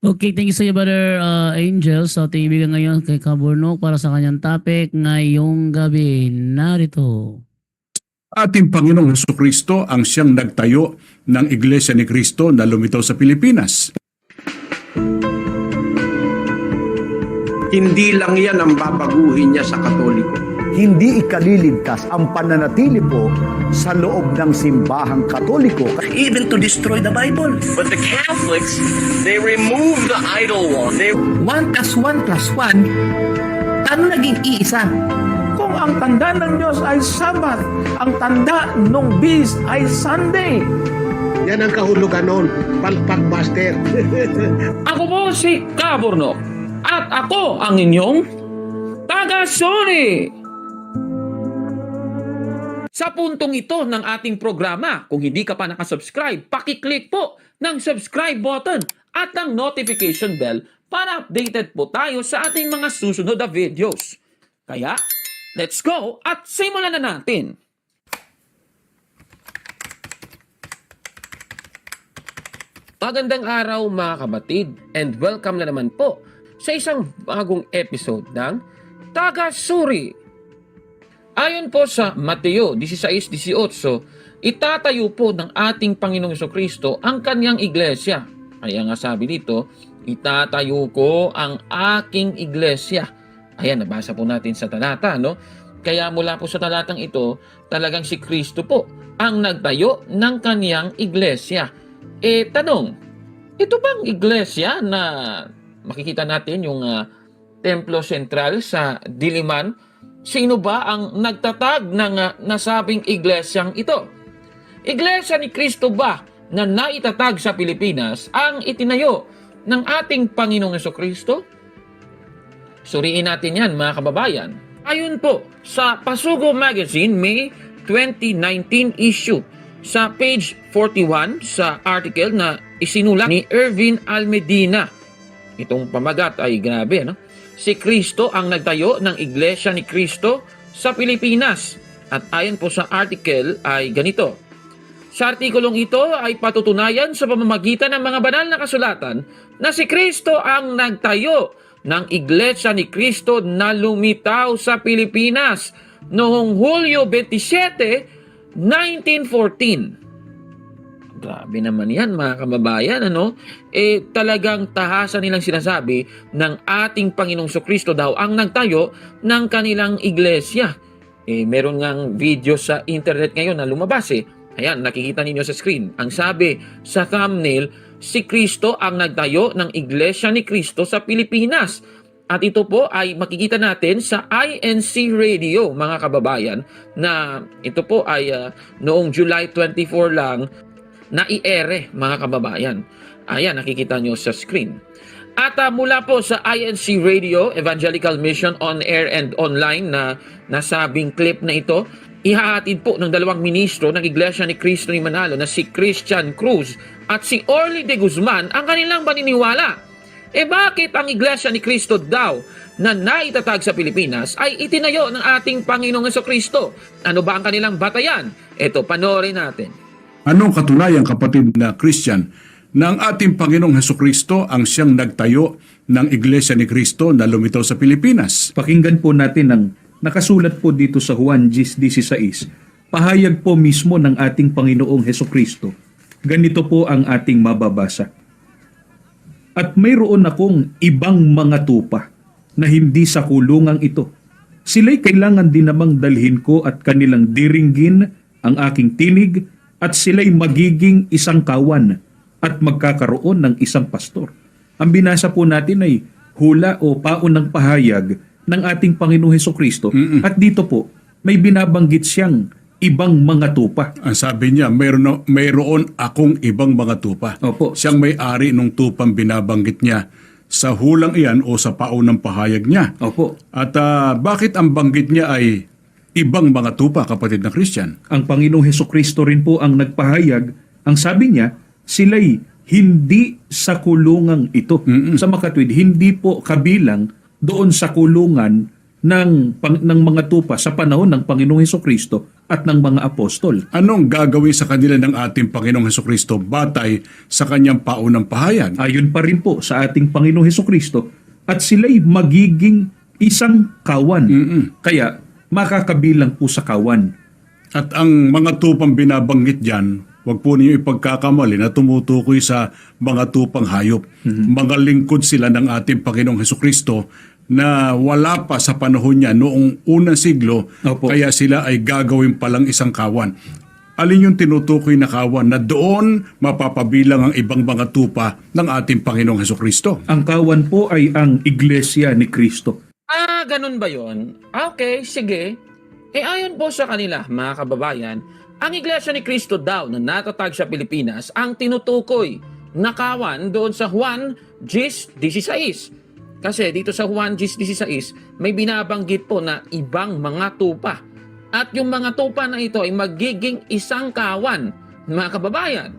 Okay, thank you sa iyo, Brother Angel. So, tibigan ngayon kay Kaburnok para sa kanyang topic ngayong gabi. Narito. Ating Panginoong Hesukristo ang siyang nagtayo ng Iglesia ni Cristo na lumitaw sa Pilipinas. Hindi lang yan ang babaguhin niya sa Katoliko. Hindi ikaliligtas ang pananatili po sa loob ng simbahang Katoliko. Even to destroy the Bible. But the Catholics, they remove the idol wall. 1 plus 1 plus 1, paano naging iisa? Kung ang tanda ng Diyos ay Sabat, ang tanda ng Beast ay Sunday. Yan ang kahulugan nun, palpak master. Ako po si Kaburnok at ako ang inyong taga-Sony. Sa puntong ito ng ating programa, kung hindi ka pa nakasubscribe, pakiclick po ng subscribe button at ng notification bell para updated po tayo sa ating mga susunod na videos. Kaya, let's go at simulan na natin! Magandang araw mga kabatid and welcome na naman po sa isang bagong episode ng Taga-Suri. Ayon po sa Mateo 16:18, itatayo po ng ating Panginoong Jesucristo ang kanyang iglesia. Kaya nga sabi dito, itatayo ko ang aking iglesia. Ayan, nabasa po natin sa talata, no? Kaya mula po sa talatang ito, talagang si Kristo po ang nagtayo ng kanyang iglesia. Tanong, ito bang iglesia na makikita natin yung templo sentral sa Diliman? Sino ba ang nagtatag ng nasabing iglesyang ito? Iglesia ni Kristo ba na naitatag sa Pilipinas ang itinayo ng ating Panginoong Jesucristo? Suriin natin yan mga kababayan. Ayon po sa Pasugo Magazine May 2019 issue, sa page 41 sa article na isinulat ni Ervin Almedina. Itong pamagat ay grabe, no? Si Kristo ang nagtayo ng Iglesia ni Kristo sa Pilipinas. At ayon po sa article ay ganito. Sa artikulong ito ay patutunayan sa pamamagitan ng mga banal na kasulatan na si Kristo ang nagtayo ng Iglesia ni Kristo na lumitaw sa Pilipinas noong Hulyo 27, 1914. Grabe naman yan mga kababayan, ano? Talagang tahasan nilang sinasabi ng ating Panginoong Jesucristo daw ang nagtayo ng kanilang iglesia. Meron ngang video sa internet ngayon na lumabas Ayan, nakikita ninyo sa screen. Ang sabi sa thumbnail, si Kristo ang nagtayo ng Iglesia ni Kristo sa Pilipinas. At ito po ay makikita natin sa INC Radio, mga kababayan, na ito po ay noong July 24 lang na i-ere, mga kababayan. Ayan, nakikita nyo sa screen. At mula po sa INC Radio, Evangelical Mission on Air and Online na nasabing clip na ito, ihahatid po ng dalawang ministro ng Iglesia ni Cristo ni Manalo na si Christian Cruz at si Orly de Guzman ang kanilang paniniwala. Bakit ang Iglesia ni Cristo daw na naitatag sa Pilipinas ay itinayo ng ating Panginoong Jesucristo? Ano ba ang kanilang batayan? Ito, panoorin natin. Anong katunayan, kapatid na Christian, na ang ating Panginoong Hesukristo ang siyang nagtayo ng Iglesia ni Cristo na lumitaw sa Pilipinas? Pakinggan po natin ang nakasulat po dito sa Juan 10:16. Pahayag po mismo ng ating Panginoong Hesukristo. Ganito po ang ating mababasa. At mayroon akong ibang mga tupa na hindi sa kulungang ito. Sila'y kailangan din namang dalhin ko at kanilang diringgin ang aking tinig at sila'y magiging isang kawan at magkakaroon ng isang pastor. Ang binasa po natin ay hula o paon ng pahayag ng ating Panginoong Hesukristo. At dito po, may binabanggit siyang ibang mga tupa. Ang sabi niya, mayroon akong ibang mga tupa. Opo. Siyang may-ari ng tupang binabanggit niya sa hulang iyan o sa paon ng pahayag niya. Opo. At bakit ang banggit niya ay ibang mga tupa, kapatid na Christian? Ang Panginoong Hesukristo rin po ang nagpahayag. Ang sabi niya, sila'y hindi sa kulungang ito. Sa makatwid, hindi po kabilang doon sa kulungan ng mga tupa sa panahon ng Panginoong Hesukristo at ng mga apostol. Anong gagawin sa kanila ng ating Panginoong Hesukristo batay sa kanyang paunang pahayag? Ayon pa rin po sa ating Panginoong Hesukristo, at sila'y magiging isang kawan. Kaya makakabilang po sa kawan. At ang mga tupang binabanggit dyan, huwag po ninyo ipagkakamali na tumutukoy sa mga tupang hayop. Mga lingkod sila ng ating Panginoong Hesukristo na wala pa sa panahon niya noong unang siglo, Opo. kaya sila ay gagawin palang isang kawan. Alin yung tinutukoy na kawan na doon mapapabilang ang ibang mga tupa ng ating Panginoong Hesukristo? Ang kawan po ay ang Iglesia ni Kristo. Ganun ba yon? Okay, sige. Ayon po sa kanila, mga kababayan, ang Iglesia ni Cristo daw na natatag sa Pilipinas ang tinutukoy na kawan doon sa Juan 10:16. Kasi dito sa Juan 10:16, may binabanggit po na ibang mga tupa. At yung mga tupa na ito ay magiging isang kawan, mga kababayan.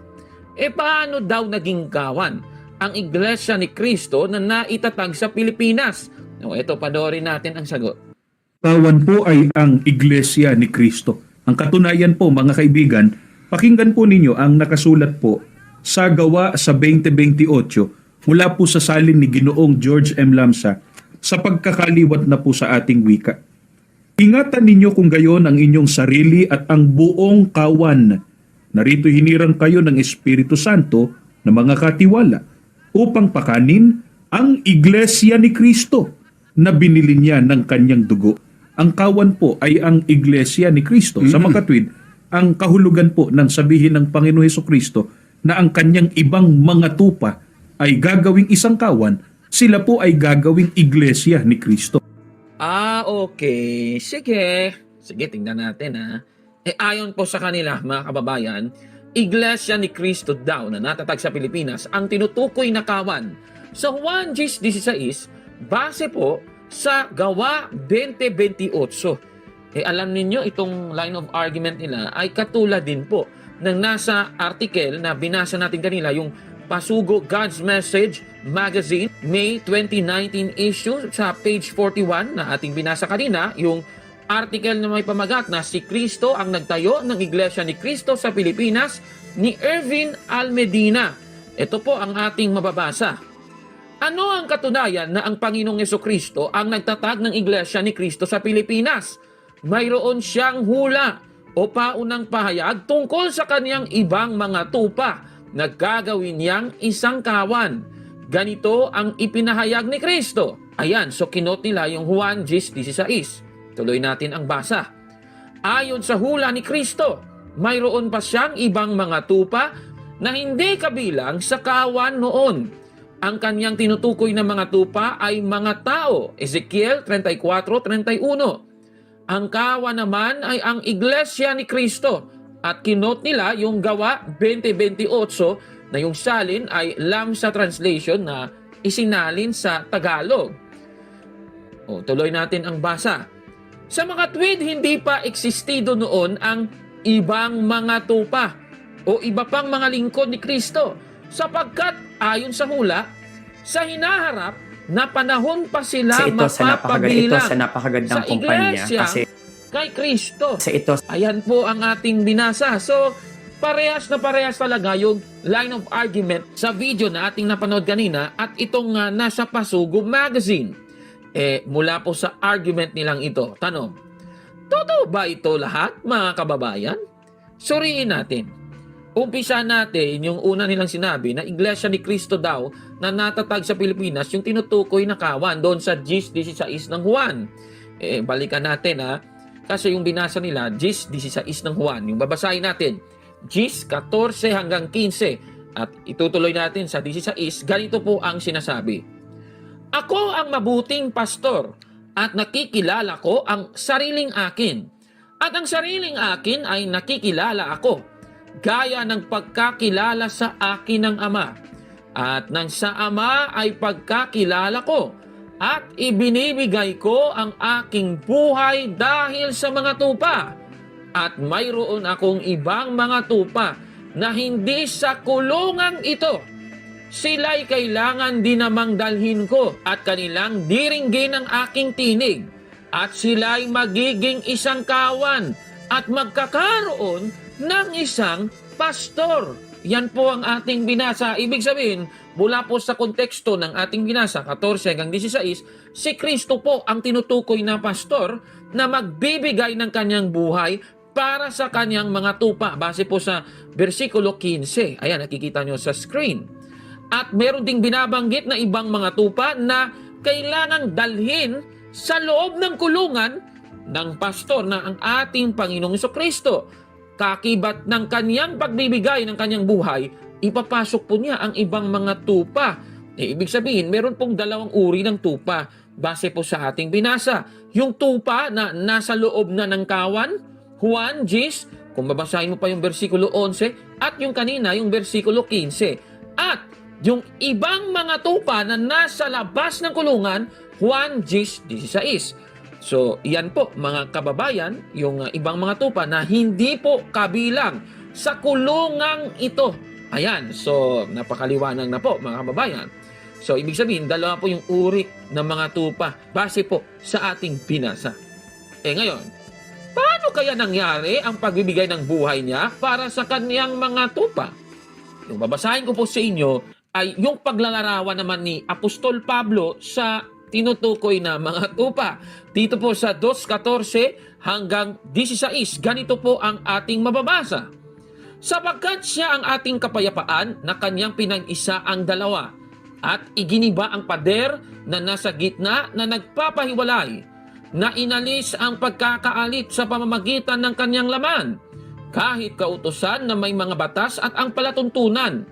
Paano daw naging kawan ang Iglesia ni Cristo na naitatag sa Pilipinas? Ito, panoorin natin ang sagot. Kawan po ay ang Iglesia ni Kristo. Ang katunayan po, mga kaibigan, pakinggan po ninyo ang nakasulat po sa Gawa sa 20:28 mula po sa salin ni Ginoong George M. Lamsa sa pagkakaliwat na po sa ating wika. Ingatan ninyo kung gayon ang inyong sarili at ang buong kawan. Narito hinirang kayo ng Espiritu Santo na mga katiwala upang pakanin ang Iglesia ni Kristo na binili niya ng kanyang dugo. Ang kawan po ay ang Iglesia ni Kristo. Sa makatwid, ang kahulugan po ng sabihin ng Panginoon Hesukristo na ang kanyang ibang mga tupa ay gagawing isang kawan, sila po ay gagawing Iglesia ni Kristo. Okay. Sige. Sige, tingnan natin ha. Ayon po sa kanila, mga kababayan, Iglesia ni Cristo daw na natatag sa Pilipinas ang tinutukoy na kawan. Sa Juan 10:16, base po sa Gawa 20:28. Alam ninyo, itong line of argument nila ay katulad din po ng nasa article na binasa natin kanila, yung Pasugo God's Message Magazine, May 2019 issue, sa page 41 na ating binasa kanina, yung article na may pamagat na si Cristo ang nagtayo ng Iglesia ni Cristo sa Pilipinas ni Ervin Almedina. Ito po ang ating mababasa. Ano ang katunayan na ang Panginoong Hesukristo ang nagtatag ng Iglesia ni Cristo sa Pilipinas? Mayroon siyang hula o paunang pahayag tungkol sa kaniyang ibang mga tupa na gagawin niyang isang kawan. Ganito ang ipinahayag ni Kristo. Ayan, so kinot nila yung Juan 10:16. Tuloy natin ang basa. Ayon sa hula ni Kristo, mayroon pa siyang ibang mga tupa na hindi kabilang sa kawan noon. Ang kanyang tinutukoy na mga tupa ay mga tao. Ezekiel 34:31. Ang kawan naman ay ang Iglesia ni Kristo. At kinot nila yung Gawa 20:28 na yung salin ay Lamsa translation na isinalin sa Tagalog. Tuloy natin ang basa. Sa mga tweed, hindi pa existido noon ang ibang mga tupa o iba pang mga lingkod ni Kristo, sapagkat ayon sa hula, sa hinaharap na panahon pa sila mapapabilang sa napakagandang sa kumpanya Iglesia kasi kay Kristo. ito Ayan po ang ating binasa. So, parehas na parehas talaga yung line of argument sa video na ating napanood kanina at itong nasa Pasugo Magazine. Mula po sa argument nilang ito, tanong, totoo ba ito lahat, mga kababayan? Suriin natin. Umpisa natin yung una nilang sinabi na Iglesia ni Cristo daw na natatag sa Pilipinas, yung tinutukoy na kawan doon sa 10:16 ng Juan. Balikan natin kasi yung binasa nila 10:16 ng Juan. Yung babasahin natin 10:14 hanggang 15 at itutuloy natin sa 16. Ganito po ang sinasabi. Ako ang mabuting pastor at nakikilala ko ang sariling akin. At ang sariling akin ay nakikilala ako, gaya ng pagkakilala sa akin ng Ama. At nang sa Ama ay pagkakilala ko, at ibinibigay ko ang aking buhay dahil sa mga tupa. At mayroon akong ibang mga tupa na hindi sa kulungang ito. Sila'y kailangan din namang dalhin ko at kanilang diringgin ang aking tinig. At sila'y magiging isang kawan at magkakaroon ng isang pastor. Yan po ang ating binasa. Ibig sabihin, mula po sa konteksto ng ating binasa, 14 hanggang 16, si Kristo po ang tinutukoy na pastor na magbibigay ng kanyang buhay para sa kanyang mga tupa. Base po sa versikulo 15. Ayan, nakikita nyo sa screen. At meron ding binabanggit na ibang mga tupa na kailangang dalhin sa loob ng kulungan ng pastor na ang ating Panginoong Jesucristo. Kakibat ng kanyang pagbibigay ng kanyang buhay, ipapasok po niya ang ibang mga tupa. Ibig sabihin, meron pong dalawang uri ng tupa base po sa ating binasa. Yung tupa na nasa loob na ng kawan, Juan, Gis, kung babasahin mo pa yung versikulo 11, at yung kanina, yung versikulo 15. At yung ibang mga tupa na nasa labas ng kulungan, Juan, Gis, 16. So, yan po mga kababayan, yung ibang mga tupa na hindi po kabilang sa kulungang ito. Ayan, so napakaliwanag na po mga kababayan. So, ibig sabihin, dalawa po yung uri ng mga tupa base po sa ating binasa. Ngayon, paano kaya nangyari ang pagbibigay ng buhay niya para sa kaniyang mga tupa? Yung babasahin ko po sa inyo ay yung paglalarawan naman ni Apostol Pablo sa tinutukoy na mga tupa. Dito po sa 2:14 hanggang 16, ganito po ang ating mababasa. Sapagkat siya ang ating kapayapaan na kanyang pinag-isa ang dalawa, at iginiba ang pader na nasa gitna na nagpapahiwalay, na inalis ang pagkakaalit sa pamamagitan ng kanyang laman, kahit kautusan na may mga batas at ang palatuntunan,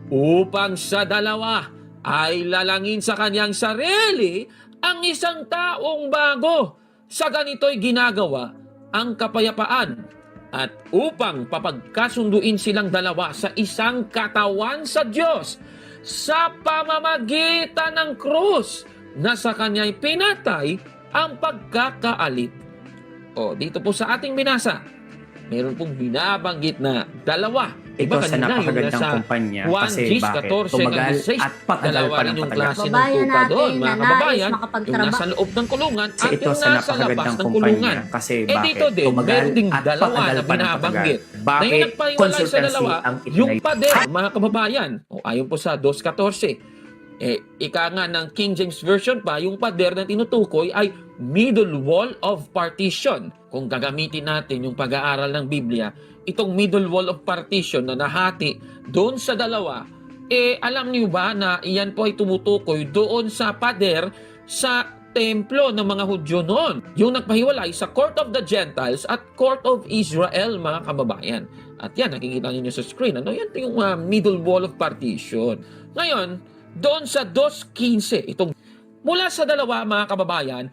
upang sa dalawa ay lalangin sa kanyang sarili ang isang taong bago. Sa ganito'y ginagawa ang kapayapaan, at upang papagkasunduin silang dalawa sa isang katawan sa Diyos sa pamamagitan ng krus na sa kanya'y pinatay ang pagkakaalit. Dito po sa ating binasa, meron pong binabanggit na dalawa. Ito sa napakagandang kumpanya kasi bakit? Tumagal at patagal pa ng patagal. Kababayan natin na nais yung makapagtrabaho. nasa loob ng kulungan at Ito yung sa nasa labas napakagandang ng kumpanya kulungan. kasi Dito bakit? din, Tumagal meron ding at dalawa patagal na pa ng patagal. binabanggit. Na yung Bakit? nagpahiwalay sa Consultancy dalawa, ang yung itinay. pader, mga kababayan. Ayon po sa 2:14. Ika nga ng King James Version pa, yung pader na tinutukoy ay middle wall of partition. Kung gagamitin natin yung pag-aaral ng Biblia, itong middle wall of partition na nahati doon sa dalawa, alam niyo ba na iyan po ay tumutukoy doon sa pader sa templo ng mga Hudyo noon. Yung nagpahiwalay sa Court of the Gentiles at Court of Israel, mga kababayan. At yan, nakikita niyo sa screen. Yan yung middle wall of partition. Ngayon, doon sa 2:15, itong mula sa dalawa, mga kababayan,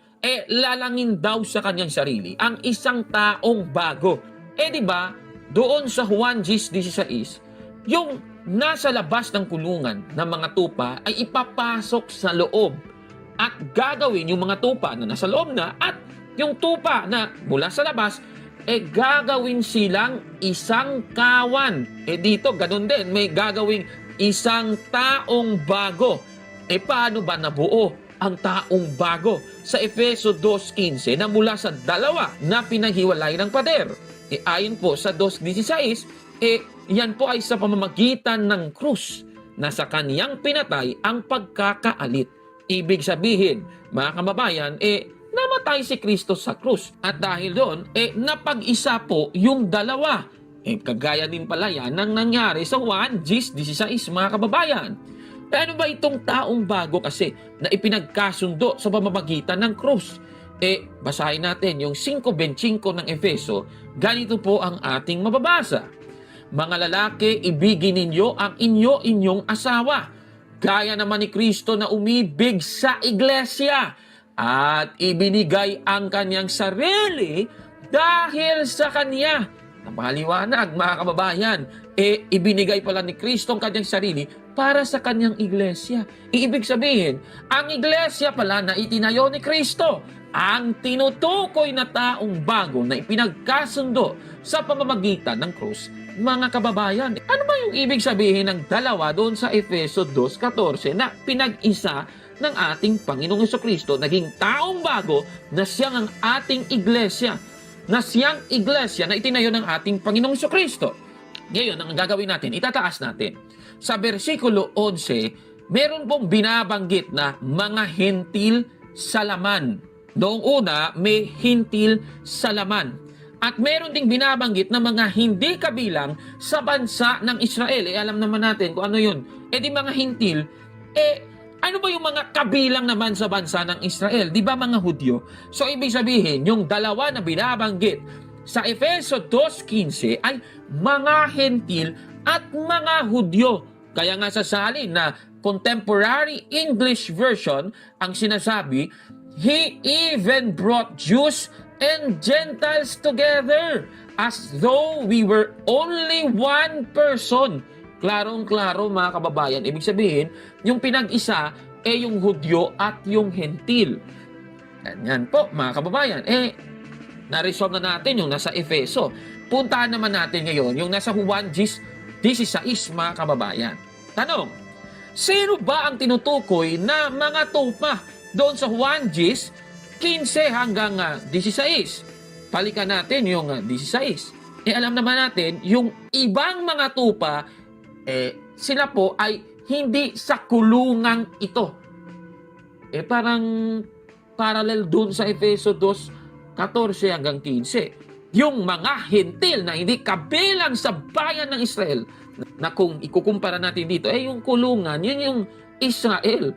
lalangin daw sa kanyang sarili ang isang taong bago. Di ba, doon sa Juan 16, yung nasa labas ng kulungan ng mga tupa ay ipapasok sa loob at gagawin yung mga tupa na nasa loob na at yung tupa na mula sa labas gagawin silang isang kawan. Dito, ganun din, may gagawing isang taong bago. Paano ba nabuo ang taong bago? Sa Efeso 2:15 na mula sa dalawa na pinaghiwalay ng pader. Ayon po sa 2:16, yan po ay sa pamamagitan ng krus na sa kaniyang pinatay ang pagkakaalit. Ibig sabihin, mga kababayan, namatay si Kristo sa krus. At dahil doon, napag-isa po yung dalawa. Kagaya din pala yan ng nangyari sa Juan 16, mga kababayan. Ano ba itong taong bago kasi na ipinagkasundo sa pamamagitan ng krus? Basahin natin yung 5:25 ng Efeso. Ganito po ang ating mababasa. Mga lalaki, ibigin ninyo ang inyong asawa, gaya naman ni Kristo na umibig sa iglesia at ibinigay ang kanyang sarili dahil sa kanya. Napakaliwanag, mga kababayan. Ibinigay pala ni Kristo ang kanyang sarili para sa kanyang iglesia. Ibig sabihin, ang iglesia pala na itinayo ni Kristo, ang tinutukoy na taong bago na ipinagkasundo sa pamamagitan ng krus. Mga kababayan, ano ba yung ibig sabihin ng dalawa doon sa Efeso 2:14 na pinag-isa ng ating Panginoong Jesucristo, naging taong bago na siyang ang ating iglesia? na siyang iglesia na itinayo ng ating Panginoong Jesucristo. Ngayon, ang gagawin natin, itataas natin. Sa versikulo 11, meron pong binabanggit na mga hintil sa laman. Noong una, may hintil sa laman. At meron ding binabanggit na mga hindi kabilang sa bansa ng Israel. Alam naman natin kung ano yun. Di mga hintil, ano ba yung mga kabilang naman sa bansa ng Israel? Di ba mga Hudyo? So, ibig sabihin, yung dalawa na binabanggit sa Efeso 2.15 ay mga hentil at mga Hudyo. Kaya nga sasalin na contemporary English version ang sinasabi, He even brought Jews and Gentiles together as though we were only one person. Klarong-klaro mga kababayan. Ibig sabihin, yung pinag-isa yung Hudyo at yung Hentil. Yan po mga kababayan. Na-resolve na natin yung nasa Efeso. Puntahan naman natin ngayon yung nasa Juan 16 mga kababayan. Tanong, sino ba ang tinutukoy na mga tupa doon sa Juan 15 hanggang 16? Palikan natin yung 16. Alam naman natin, yung ibang mga tupa, sila po ay hindi sa kulungang ito. Parang parallel doon sa Efeso 2:14 hanggang 15. Yung mga hentil na hindi kabilang sa bayan ng Israel, na kung ikukumpara natin dito, yung kulungan, yun yung Israel,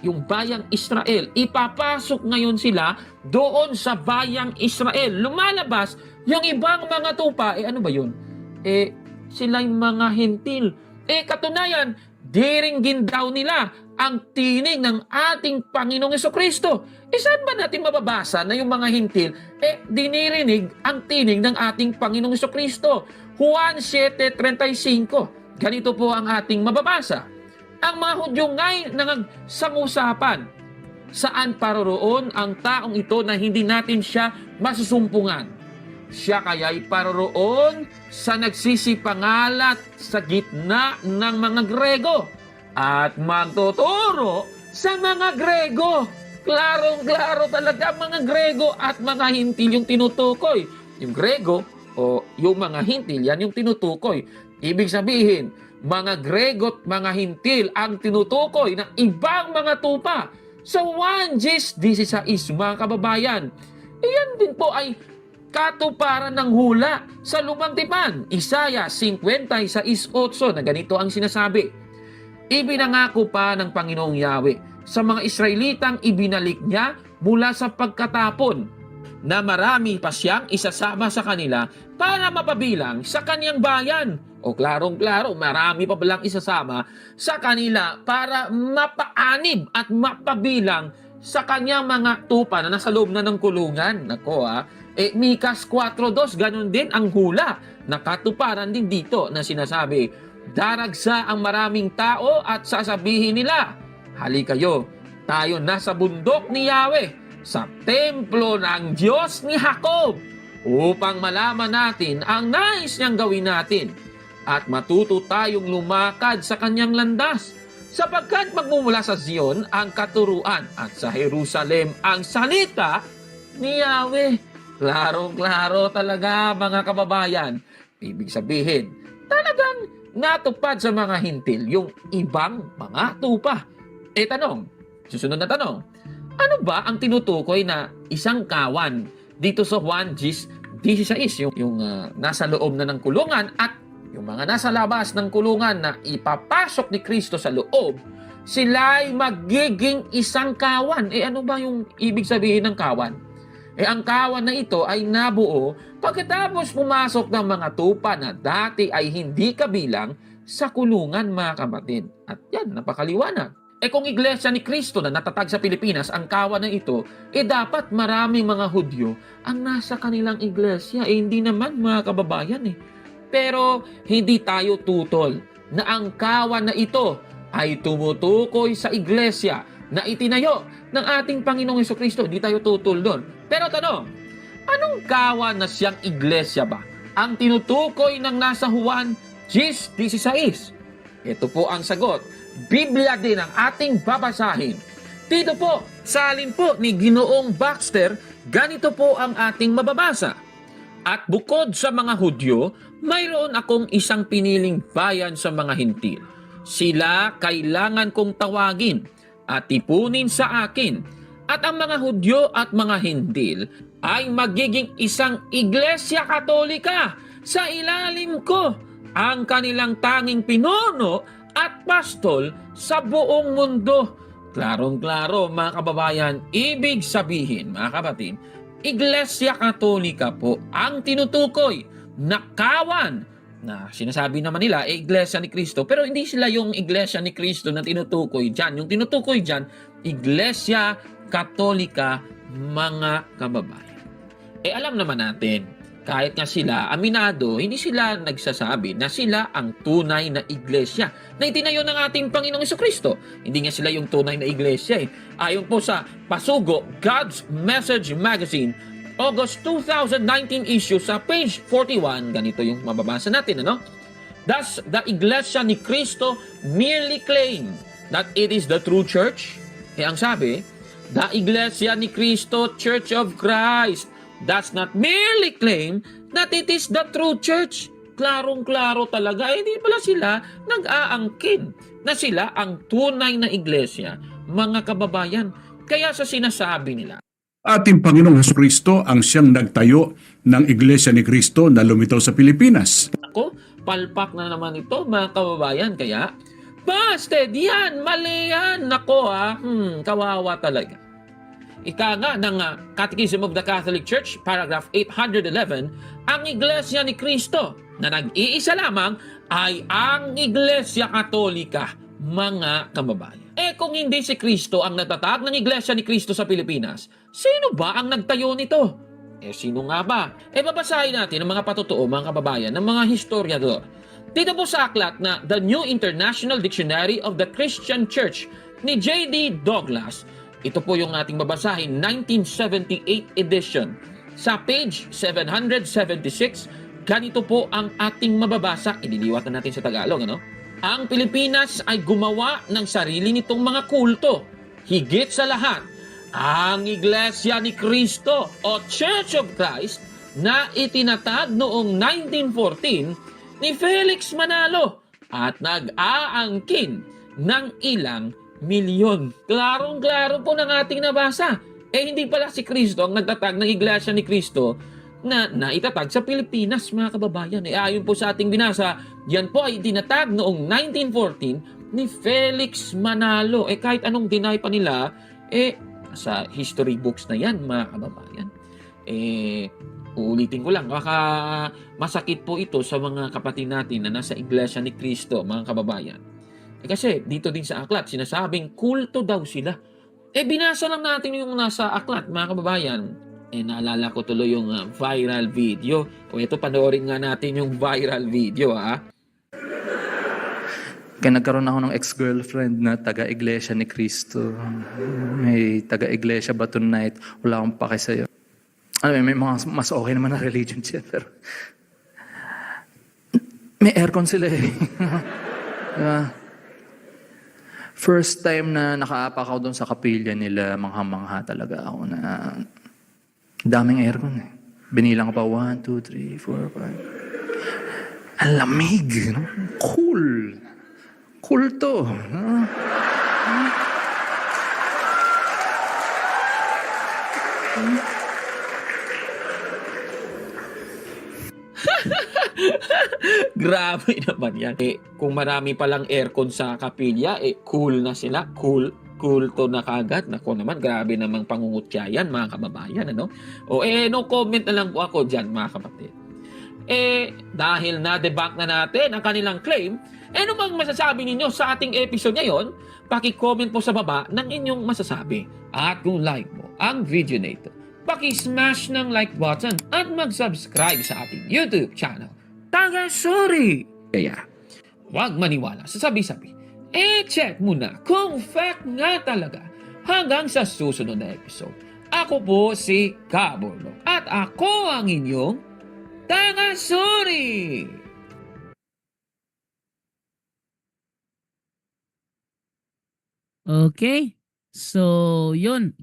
yung bayang Israel. Ipapasok ngayon sila doon sa bayang Israel. Lumalabas yung ibang mga tupa, ano ba yun? Sila yung mga hentil. Katunayan, diringgin daw nila ang tinig ng ating Panginoong Jesucristo. Saan ba natin mababasa na yung mga hintil, dinirinig ang tinig ng ating Panginoong Jesucristo? Juan 7:35. Ganito po ang ating mababasa. Ang mga Hudyo nga'y nangagsangusapan. Saan paroroon ang taong ito na hindi natin siya masusumpungan? Siya kaya'y paroroon sa nagsisipangalat sa gitna ng mga Grego at magtuturo sa mga Grego. Klarong-klaro talaga mga Grego at mga hintil yung tinutukoy. Yung Grego o yung mga hintil, yan yung tinutukoy. Ibig sabihin, mga Grego at mga hintil ang tinutukoy ng ibang mga tupa. Sa 1:16 mga kababayan, iyan din po ay katuparan ng hula sa Lumang Tipan. Isaiah 56:8 na ganito ang sinasabi. Ibinangako pa ng Panginoong Yahweh sa mga Israelitang ibinalik niya mula sa pagkatapon na marami pa siyang isasama sa kanila para mapabilang sa kaniyang bayan. O klarong-klaro, marami pa palang isasama sa kanila para mapaanib at mapabilang sa kanyang mga tupa na nasa loob na ng kulungan. Nako Mikas 4:2, ganun din ang hula. Nakatuparan din dito na sinasabi, daragsa ang maraming tao at sasabihin nila, halikayo, tayo nasa bundok ni Yahweh, sa templo ng Diyos ni Jacob, upang malaman natin ang nais niyang gawin natin at matuto tayong lumakad sa kanyang landas, sapagkat magmumula sa Zion ang katuruan at sa Jerusalem ang salita ni Yahweh. Klarong-klaro talaga mga kababayan. Ibig sabihin, talagang natupad sa mga hintil yung ibang mga tupa. Tanong, susunod na tanong, ano ba ang tinutukoy na isang kawan dito sa Juan 16, yung nasa loob na ng kulungan at yung mga nasa labas ng kulungan na ipapasok ni Kristo sa loob, sila'y magiging isang kawan. Ano ba yung ibig sabihin ng kawan? Ang kawan na ito ay nabuo pagkatapos pumasok ng mga tupa na dati ay hindi kabilang sa kulungan mga kapatid. At yan, napakaliwanag. Kung iglesia ni Kristo na natatag sa Pilipinas, ang kawan na ito, dapat maraming mga Hudyo ang nasa kanilang iglesia. Hindi naman mga kababayan Pero hindi tayo tutol na ang kawan na ito ay tumutukoy sa iglesia na itinayo ng ating Panginoong Jesucristo. Hindi tayo tutol doon. Pero tanong, anong kawan na siyang iglesia ba ang tinutukoy ng nasa Juan 10:16? Ito po ang sagot. Biblia din ang ating babasahin. Dito po, sa alin po ni Ginoong Baxter, ganito po ang ating mababasa. At bukod sa mga Hudyo, mayroon akong isang piniling bayan sa mga Hintil. Sila kailangan kong tawagin at tipunin sa akin. At ang mga Hudyo at mga Hintil ay magiging isang Iglesia Katolika sa ilalim ko, ang kanilang tanging pinuno at pastol sa buong mundo. Klarong-klaro mga kababayan, ibig sabihin mga kapatid, Iglesia Katolika po ang tinutukoy na kawan na sinasabi naman nila Iglesia ni Cristo, pero hindi sila yung Iglesia ni Cristo na tinutukoy dyan. Yung tinutukoy dyan, Iglesia Katolika mga kababayan. Alam naman natin, kahit nga sila aminado, hindi sila nagsasabi na sila ang tunay na iglesia na itinayo ng ating Panginoong Jesucristo. Hindi nga sila yung tunay na iglesia Ayon po sa Pasugo, God's Message Magazine, August 2019 issue sa page 41, ganito yung mababasa natin, ano? Does the Iglesia ni Cristo merely claim that it is the true church? Ang sabi, the Iglesia ni Cristo, Church of Christ, does not merely claim that it is the true church. Klarong-klaro talaga. Hindi pala sila nag-aangkin na sila ang tunay na iglesia, mga kababayan. Kaya sa sinasabi nila, Ating Panginoong Jesucristo ang siyang nagtayo ng Iglesia ni Cristo na lumitaw sa Pilipinas. ako, palpak na naman ito, mga kababayan. Kaya, busted yan, mali yan. Nako kawawa talaga. Ika nga ng Catechism of the Catholic Church, paragraph 811, ang Iglesia ni Cristo na nag-iisa lamang ay ang Iglesia Katolika, mga kababayan. Kung hindi si Cristo ang natatag ng Iglesia ni Cristo sa Pilipinas, sino ba ang nagtayo nito? Sino nga ba? Babasahin natin ang mga patotoo, mga kababayan, ng mga historiador. Dito po sa aklat na The New International Dictionary of the Christian Church ni J.D. Douglas, ito po yung ating babasahin, 1978 edition. Sa page 776, ganito po ang ating mababasa. Ililiwat na natin sa Tagalog, ano? Ang Pilipinas ay gumawa ng sarili nitong mga kulto. Higit sa lahat, ang Iglesia ni Cristo o Church of Christ na itinatag noong 1914 ni Felix Manalo at nag-aangkin ng ilang milyon. Klarong-klaro po ng ating nabasa. Hindi pala si Cristo ang nagtatag ng Iglesia ni Cristo na naitatag sa Pilipinas, mga kababayan. Ayon po sa ating binasa, yan po ay tinatag noong 1914 ni Felix Manalo. Kahit anong deny pa nila, sa history books na yan, mga kababayan. Uulitin ko lang, baka masakit po ito sa mga kapatid natin na nasa Iglesia ni Cristo, mga kababayan. Kasi dito din sa aklat, sinasabing kulto daw sila. Binasa lang natin yung nasa aklat, mga kababayan. Naalala ko tuloy yung viral video. Ito, panoorin nga natin yung viral video, Kaya nagkaroon ako ng ex-girlfriend na taga-iglesia ni Cristo. May taga-iglesia ba tonight? Wala akong pake sa'yo. May mga mas okay naman na religion siya, pero may aircon sila First time na nakaapak ako doon sa kapilya nila, mangha-mangha talaga ako na daming aircon Binilang ko pa 1, 2, 3, 4, 5. Ang lamig, no? Cool. Cool to. Grabe naman yan. Kung marami palang aircon sa kapilya, cool na sila. Cool to na kagad. Nako naman, grabe namang pangungutya yan, mga kababayan. Ano? No comment na lang po ako dyan, mga kapatid. Dahil na-debunk na natin ang kanilang claim, ano bang masasabi ninyo sa ating episode ngayon? Paki-comment po sa baba ng inyong masasabi. At kung like mo ang video na ito, paki-smash ng like button at mag-subscribe sa ating YouTube channel. Taga-sorry! Kaya, huwag maniwala sa sabi-sabi. Check muna kung fact nga talaga. Hanggang sa susunod na episode. Ako po si Kaborno at ako ang inyong taga-sorry! Okay. So, yun.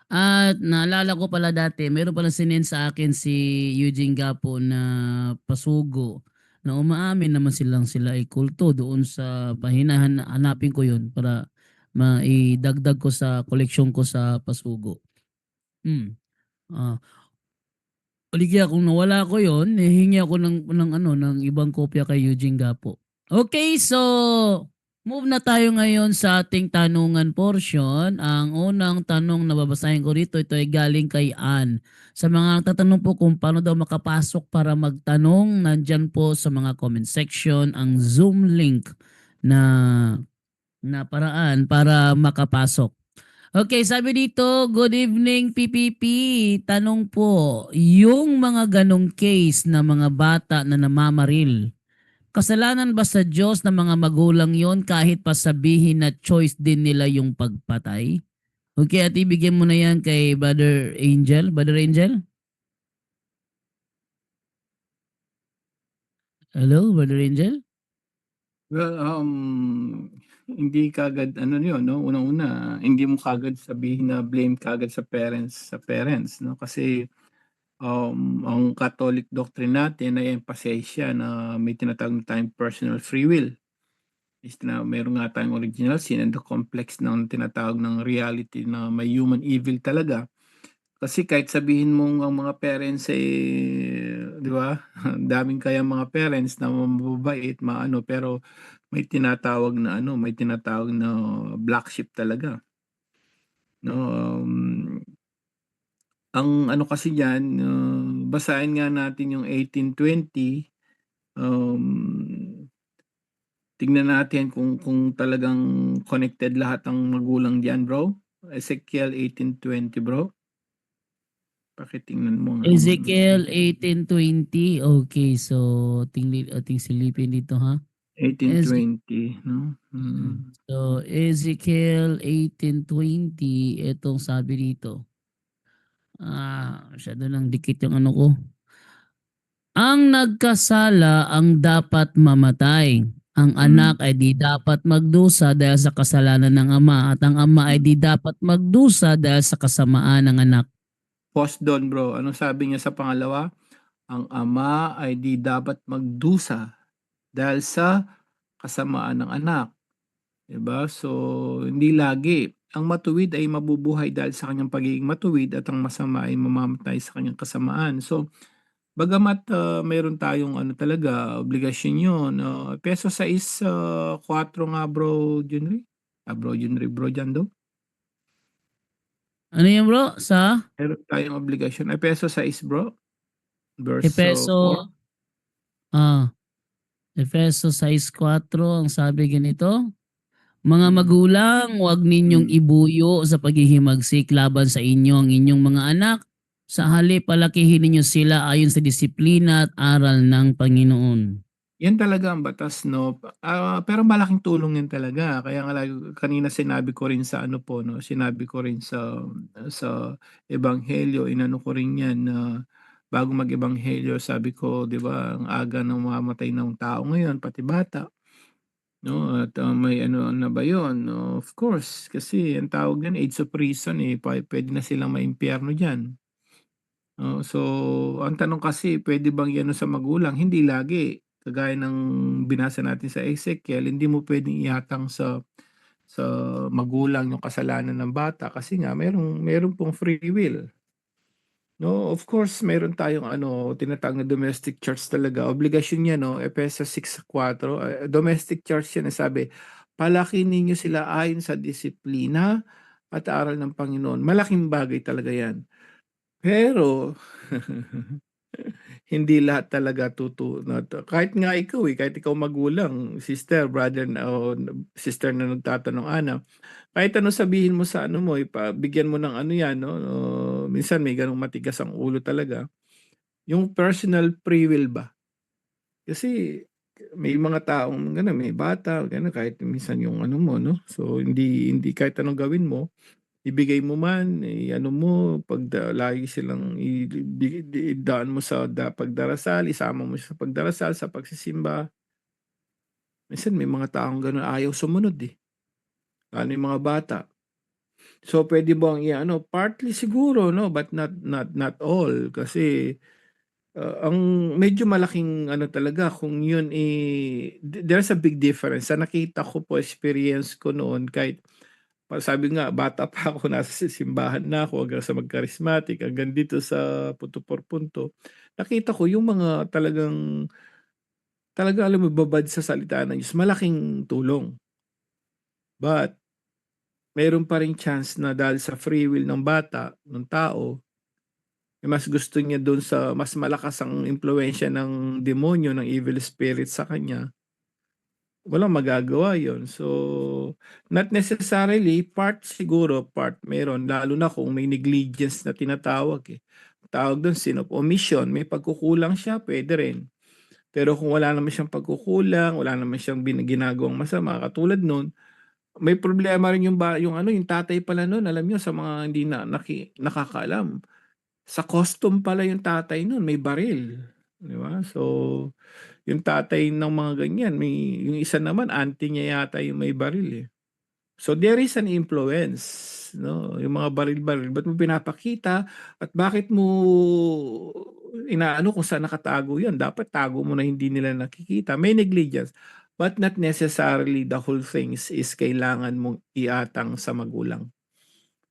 At naalala ko pala dati, meron pala sinend sa akin si Eugene Gapo na pasugo na umaamin naman sila ay kulto doon sa pahinahan. Hanapin ko yun para maidagdag ko sa koleksyon ko sa pasugo. Hmm. Ah, o di kaya kung nawala ko yon, hihingi ako ng ibang kopya kay Eugene Gapo. Okay, so move na tayo ngayon sa ating tanungan portion. Ang unang tanong na babasahin ko rito, ito ay galing kay Ann. Sa mga nagtatanong po kung paano daw makapasok para magtanong, nandyan po sa mga comment section ang Zoom link na paraan para makapasok. Okay, sabi dito, good evening PPP. Tanong po, yung mga ganong case na mga bata na namamaril, kasalanan ba sa Diyos na mga magulang yon kahit pa sabihin na choice din nila yung pagpatay? Okay, at ibigyan mo na yan kay Brother Angel. Brother Angel? Hello, Brother Angel? Well, hindi kagad ano yun, no? Unang-una, hindi mo kagad sabihin na blame kagad sa parents, no? Kasi ang Catholic doctrine natin ay emphasize siya na may tinatawag na tayong personal free will. Is na meron nga tayong original sin and the complex ng tinatawag ng reality na may human evil talaga. Kasi kahit sabihin mong ang mga parents di ba? Daming kaya mga parents na mababait, maano, pero may tinatawag na black sheep talaga. No, ang ano kasi diyan, basahin nga natin yung 18:20. Tingnan natin kung talagang connected lahat ng magulang diyan, bro. Ezekiel 18:20, bro. Pakitingnan mo nga. Ezekiel 18:20. Okay, so ating silipin dito ha. 18:20, no? So Ezekiel 18:20, itong sabi dito. Masyado nang dikit yung ano ko. Ang nagkasala ang dapat mamatay. Ang anak ay di dapat magdusa dahil sa kasalanan ng ama at ang ama ay di dapat magdusa dahil sa kasamaan ng anak. Pause doon, bro. Ano sabi niya sa pangalawa? Ang ama ay di dapat magdusa dahil sa kasamaan ng anak. Diba? So, hindi lagi. Ang matuwid ay mabubuhay dahil sa kanyang pagiging matuwid at ang masama ay mamamatay sa kanyang kasamaan. So, bagamat mayroon tayong talaga, obligasyon yun. Peso 6:4 nga, bro Junri. Bro Junri, bro Jando. Ano yan bro? Sa? Meron tayong obligasyon. Peso 6, bro. Verse Efeso 4. Efeso 6:4 ang sabi ganito. Mga magulang, huwag ninyong ibuyo sa paghihimagsik laban sa inyo ang inyong mga anak. Sa halip, palakihin ninyo sila ayon sa disiplina at aral ng Panginoon. Yan talaga ang batas, no? Pero malaking tulong yan talaga. Kaya nga kanina sinabi ko rin sa sinabi ko rin sa ebanghelyo, inano ko rin yan na bago mag-ebanghelyo, sabi ko, 'di ba, ang aga ng mamamatay ng tao ngayon, pati bata. No, at may na ba 'yon? No, of course, kasi ang tawag diyan age of reason pwede na silang maimpyerno diyan. So ang tanong kasi, pwede bang yan sa magulang? Hindi lagi. Kagaya ng binasa natin sa Ezekiel, hindi mo pwedeng ihatang sa magulang yung kasalanan ng bata kasi nga meron pong free will. No, of course, meron tayong tinatawag na domestic church talaga. Obligasyon niya, no, Efeso 6:4. Domestic church yan, sabi, palaki ninyo sila ayon sa disiplina at aral ng Panginoon. Malaking bagay talaga yan. Pero, hindi lahat talaga kahit nga ikaw kahit ikaw magulang, sister, brother, o sister na nagtatanong, Ana, kahit ano sabihin mo sa mo, bigyan mo ng yan, no? Minsan may ganung matigas ang ulo talaga. Yung personal free will ba? Kasi may mga taong gano'n, may bata, gano'n, kahit minsan yung mo, no? So, hindi kahit anong gawin mo, ibigay mo man, mo, lagi silang idaan mo sa pagdarasal, isama mo sa pagdarasal, sa pagsisimba. Minsan may mga taong gano'n, ayaw sumunod Ano yung mga bata. So pwede bang i-ano, partly siguro, no, but not all, kasi ang medyo malaking ano talaga kung yun there's a big difference. Sa nakita ko po, experience ko noon, kahit sabi nga bata pa ako, nasa simbahan na ako, hanggang sa mag-charismatic, hanggang dito sa punto por punto, nakita ko yung mga talagang alam mo, babad sa salita ng Diyos, malaking tulong. But meron pa ring chance na dahil sa free will ng bata, ng tao, mas gusto niya doon sa mas malakas ang impluwensya ng demonyo, ng evil spirit sa kanya, walang magagawa yon. So, not necessarily, part meron, lalo na kung may negligence na tinatawag eh. Tawag doon sin of omission, may pagkukulang siya, pwede rin. Pero kung wala naman siyang pagkukulang, wala naman siyang ginagawang masama, katulad nun, may problema rin yung tatay pala nun, alam niyo, sa mga hindi nakakaalam. Sa custom pala yung tatay nun, may baril. Di ba? So, yung tatay ng mga ganyan, yung isa naman, auntie niya yata yung may baril eh. So, there is an influence. No? Yung mga baril-baril, ba't mo pinapakita at bakit mo inaano kung saan nakatago yan? Dapat tago mo na hindi nila nakikita. May negligence. But not necessarily the whole things is kailangan mong iatang sa magulang.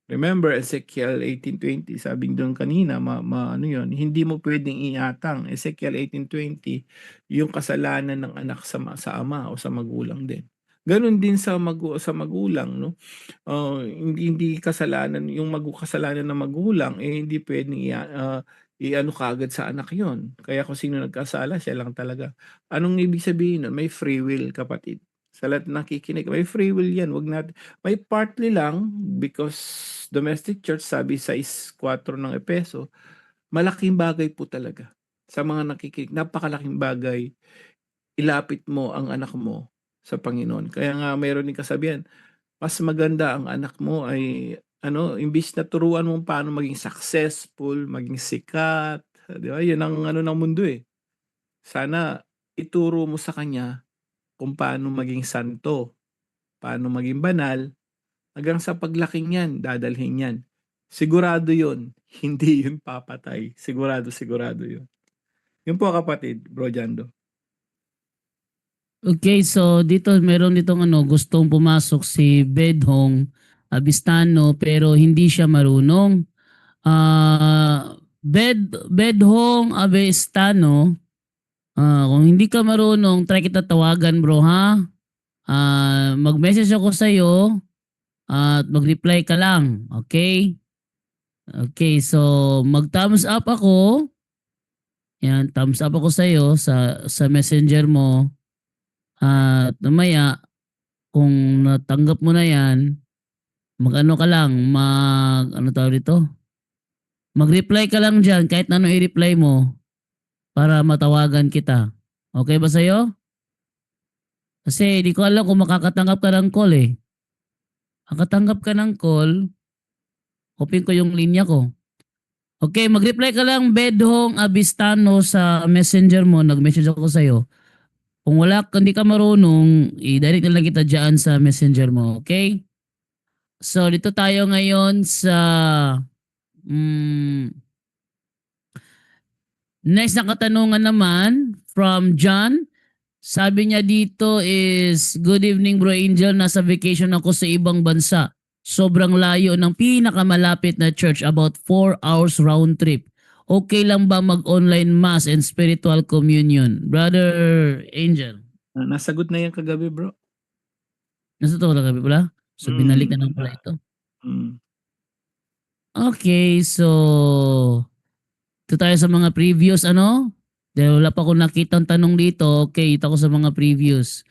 Remember Ezekiel 18:20, sabi doon kanina, ano yun, hindi mo pwedeng iatang. Ezekiel 18:20, yung kasalanan ng anak sa ama o sa magulang din. Ganon din sa magulang, no? Hindi kasalanan yung kasalanan ng magulang hindi pwedeng iano kaagad sa anak yon. Kaya kung sino nagkasala, siya lang talaga. Anong ibig sabihin nun? May free will, kapatid. Sa lahat ng nakikinig, may free will yan. May partly lang, because domestic church, sabi sa 6:4 ng Epeso, malaking bagay po talaga. Sa mga nakikinig, napakalaking bagay, ilapit mo ang anak mo sa Panginoon. Kaya nga mayroon din kasabihan, mas maganda ang anak mo ay imbis na turuan mo paano maging successful, maging sikat, di ba? Yun ang ng mundo eh. Sana ituro mo sa kanya kung paano maging santo, paano maging banal, hanggang sa paglaking yan, dadalhin yan. Sigurado yun, hindi yun papatay. Sigurado yun. Yun po kapatid, Bro Jando. Okay, so dito meron ditong gustong pumasok si Bedhong Abistano pero hindi siya marunong. Bedhong Abistano, kung hindi ka marunong, try kita tawagan bro ha. Mag-message ako sa iyo at mag-reply ka lang, okay? Okay, so mag-thumbs up ako. Yan, thumbs up ako sa iyo sa Messenger mo. At mamaya, kung natanggap mo na yan, mag-ano ka lang, ano tawag dito? Mag-reply ka lang dyan, kahit ano i-reply mo, para matawagan kita. Okay ba sa'yo? Kasi di ko alam kung makakatanggap ka ng call eh. Makatanggap ka ng call, open ko yung linya ko. Okay, mag-reply ka lang, Bedhong Abistano, sa messenger mo, nag-message ako sa'yo. Kung hindi ka marunong, i-direct na lang kita dyan sa messenger mo, okay? So, dito tayo ngayon sa next na katanungan naman from John. Sabi niya dito is, good evening bro Angel, nasa vacation ako sa ibang bansa. Sobrang layo ng pinakamalapit na church, about 4 hours round trip. Okay lang ba mag-online mass and spiritual communion? Brother Angel. Nasagot na yan kagabi, bro. Nasa to kagabi pala? So binalik na lang pala ito. Okay, so ito tayo sa mga previews, Dahil wala pa akong nakitang tanong dito, okay, ito ko sa mga previews.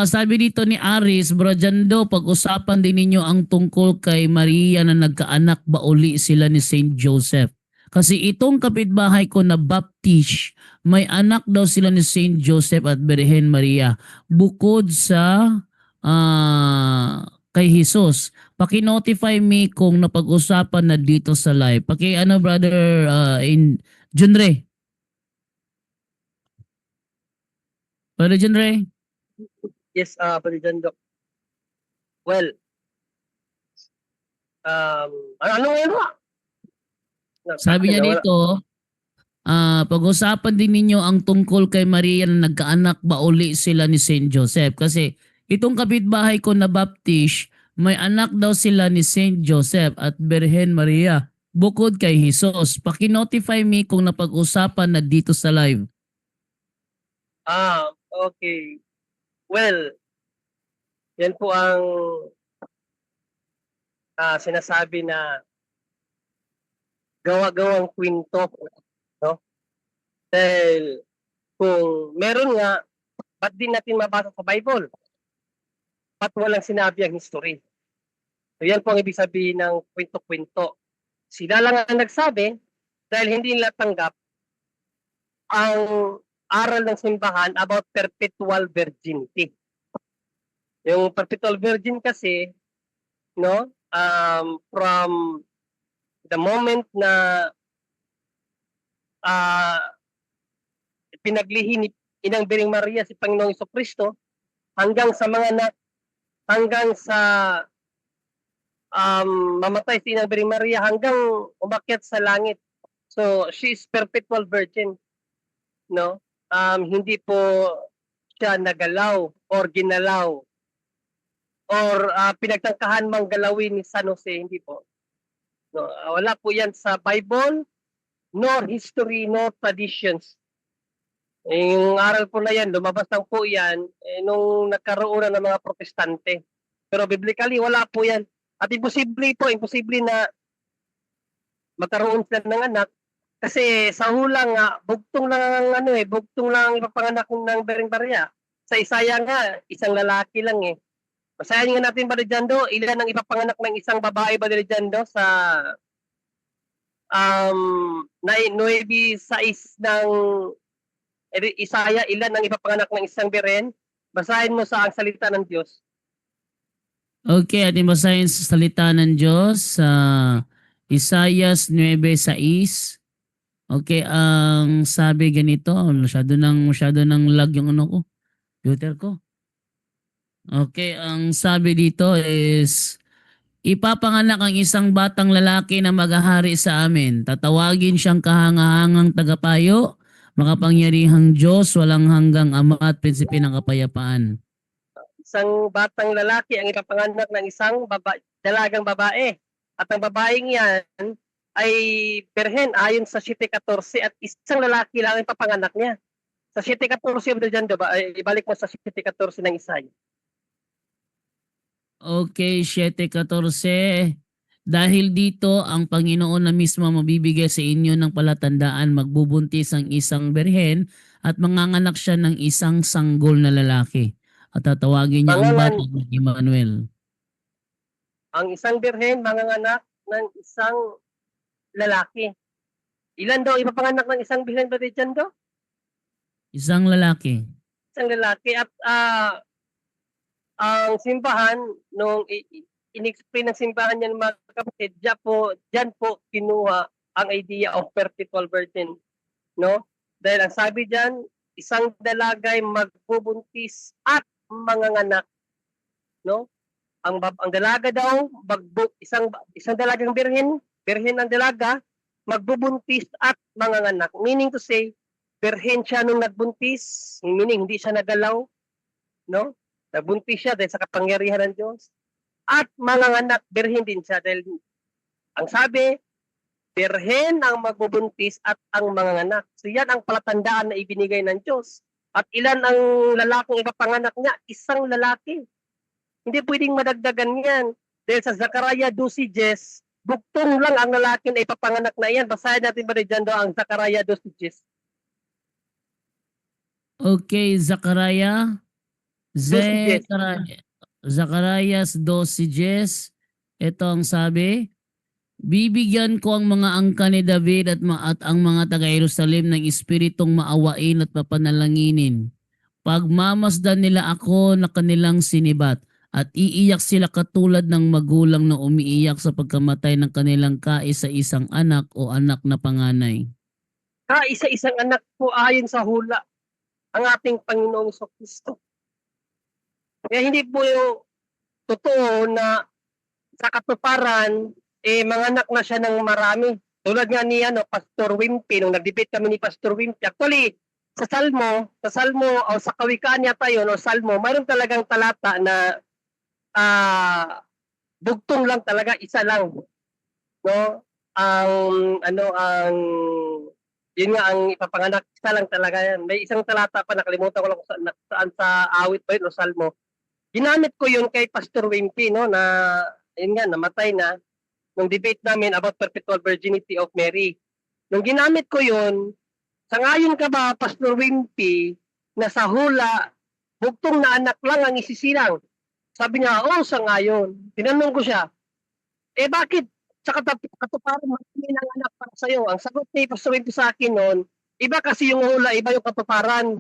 Sabi dito ni Aris, Bro Jando, pag-usapan din ninyo ang tungkol kay Maria na nagkaanak ba uli sila ni Saint Joseph. Kasi itong kapitbahay ko na Baptist, may anak daw sila ni Saint Joseph at Birhen Maria. Bukod sa kay Jesus. Paki-notify me kung napag-usapan na dito sa live. Brother Junre. Brother Junre. Yes, Brother Jando. Well, Ano yun ba? Sabi niya dito, pag-usapan din ninyo ang tungkol kay Maria na nagkaanak ba uli sila ni Saint Joseph. Kasi itong kapitbahay ko na Baptist, may anak daw sila ni Saint Joseph at Birhen Maria bukod kay Jesus. Paki-notify me kung napag-usapan na dito sa live. Okay. Well, yan po ang sinasabi na gawa-gawang kwento, no? Dahil kung meron nga, ba't din natin mabasa sa Bible? Ba't walang sinabi ang history? So yan po ang ibig sabihin ng kwento-kwento. Sila lang ang nagsabi dahil hindi nila tanggap ang aral ng simbahan about perpetual virginity. Yung perpetual virgin kasi, no, from the moment na pinaglihi ni Inang Biring Maria si Panginoong Jesucristo hanggang sa mamatay si Inang Biring Maria hanggang umakyat sa langit. So she is perpetual virgin, no? Hindi po siya nagalaw or ginalaw or pinagtangkahan mang galawin ni San Jose, hindi po. No, wala po yan sa Bible, nor history, nor traditions. Yung aral po na yan, lumabas lang po yan nung nagkaroon na ng mga protestante. Pero biblically, wala po yan. At imposible na magkaroon sila ng anak. Kasi sa hula nga, bugtong lang ipapanganak ng Bering Maria. Sa Isaya nga, isang lalaki lang eh. Basahin nga natin, Brother Jando, ilan ang ipapanganak ng isang babae, Brother Jando, sa 9:6 ng Isaya, ilan ang ipapanganak ng isang beren? Basahin mo sa ang salita ng Diyos. Okay, ating basahin sa salita ng Diyos sa Isaiah 9:6. Okay, ang sabi ganito, masyado ng lag yung computer ko. Okay, ang sabi dito is, ipapanganak ang isang batang lalaki na maghahari sa amin. Tatawagin siyang kahangahangang tagapayo, makapangyarihang Diyos, walang hanggang Ama at Prinsipe ng Kapayapaan. Isang batang lalaki ang ipapanganak ng isang dalagang babae. At ang babaeng yan ay berhen ayon sa 7:14 at isang lalaki lang ang ipapanganak niya. Sa 7:14, ibalik mo sa 7:14 ng Isaya. Okay, 7:14. Dahil dito, ang Panginoon na mismo mabibigay sa inyo ng palatandaan, magbubuntis ang isang berhen at manganganak siya ng isang sanggol na lalaki. At tatawagin niya ang bata na Emmanuel. Ang isang berhen manganganak ng isang lalaki. Ilan daw ipapanganak ng isang berhen, Brother Jando? Isang lalaki. Isang lalaki. At ang simbahan, nung in-explain ng simbahan yan mga kapatid, dyan po kinuha ang idea of perpetual virgin. No? Dahil ang sabi dyan, isang dalagay magbubuntis at manganganak. No? Ang dalaga daw, isang dalagang birhen ang dalaga, magbubuntis at manganganak. Meaning to say, birhen siya nung nagbuntis, meaning hindi siya nagalaw. No? Nagbuntis siya dahil sa kapangyarihan ng Diyos. At manganganak, birhen din siya dahil ang sabi, birhen ang magbubuntis at ang manganganak. So yan ang palatandaan na ibinigay ng Diyos. At ilan ang lalaking ipapanganak niya? Isang lalaki. Hindi pwedeng madagdagan yan. Dahil sa Zechariah 12:10, buktong lang ang lalaki na ipapanganak na yan. Basahin natin ba rin ang Zechariah 12:10. Okay, Zechariah 12:10. Ito ang sabi, bibigyan ko ang mga angka ni David at ang mga taga-Jerusalem ng espiritong maawain at papanalanginin. Pagmamasdan nila ako na kanilang sinibat at iiyak sila katulad ng magulang na umiiyak sa pagkamatay ng kanilang kaisa-isang anak o anak na panganay. Kaisa-isang anak po ayon sa hula ang ating Panginoong Jesucristo. Kaya hindi po yung totoo na sa katuparan, mga anak na siya ng marami. Tulad nga ni Pastor Wimpy, nung nag-debate kami ni Pastor Wimpy. Actually, sa Salmo o sa Kawikaan yata yun, o Salmo, mayroon talagang talata na bugtong lang talaga, isa lang. No? Yun nga ang ipapanganak, isa lang talaga yan. May isang talata pa, nakalimutan ko lang kung saan sa awit ba yun o Salmo. Ginamit ko yun kay Pastor Wimpy, no, na yun nga, namatay na nung debate namin about perpetual virginity of Mary. Nung ginamit ko yun, sangayon ka ba, Pastor Wimpy, na sa hula, bugtong na anak lang ang isisilang? Sabi niya, oo, sangayon. Tinanong ko siya, bakit sa katuparan marami ng anak para sa'yo? Ang sagot ni Pastor Wimpy sa akin noon, iba kasi yung hula, iba yung katuparan.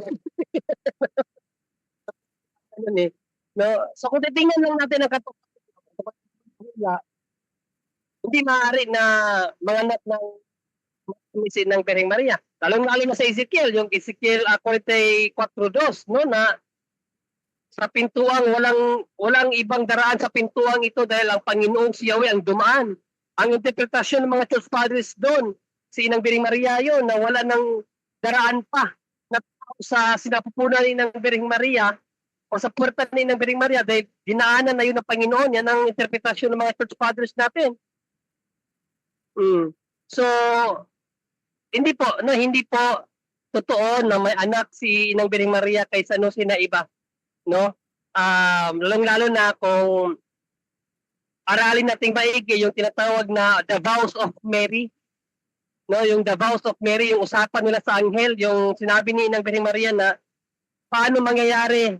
Ano eh. No? So kung titingnan lang natin ang katuparan, hindi maaari na mga anak ng Birheng Maria. Lalong-lalo na sa Ezekiel, yung Ezekiel 44:2, no, na sa pintuang walang ibang daraan sa pintuang ito dahil ang Panginoong si Yahweh ang dumaan. Ang interpretasyon ng mga church fathers doon, si Inang Birheng Maria yon, na wala ng daraan pa na sa sinapupunan ni Inang Birheng Maria o sa puwerta ni Inang Birheng Maria dahil dinaanan na yun ng Panginoon. Yan ang interpretasyon ng mga church fathers natin. So, hindi po totoo na may anak si Inang Birheng Maria kaysa na iba, no? Lalong-lalo na kung aralin nating maigi yung tinatawag na the vows of Mary, no? Yung the vows of Mary, yung usapan nila sa anghel, yung sinabi ni Inang Birheng Maria na paano mangyayari?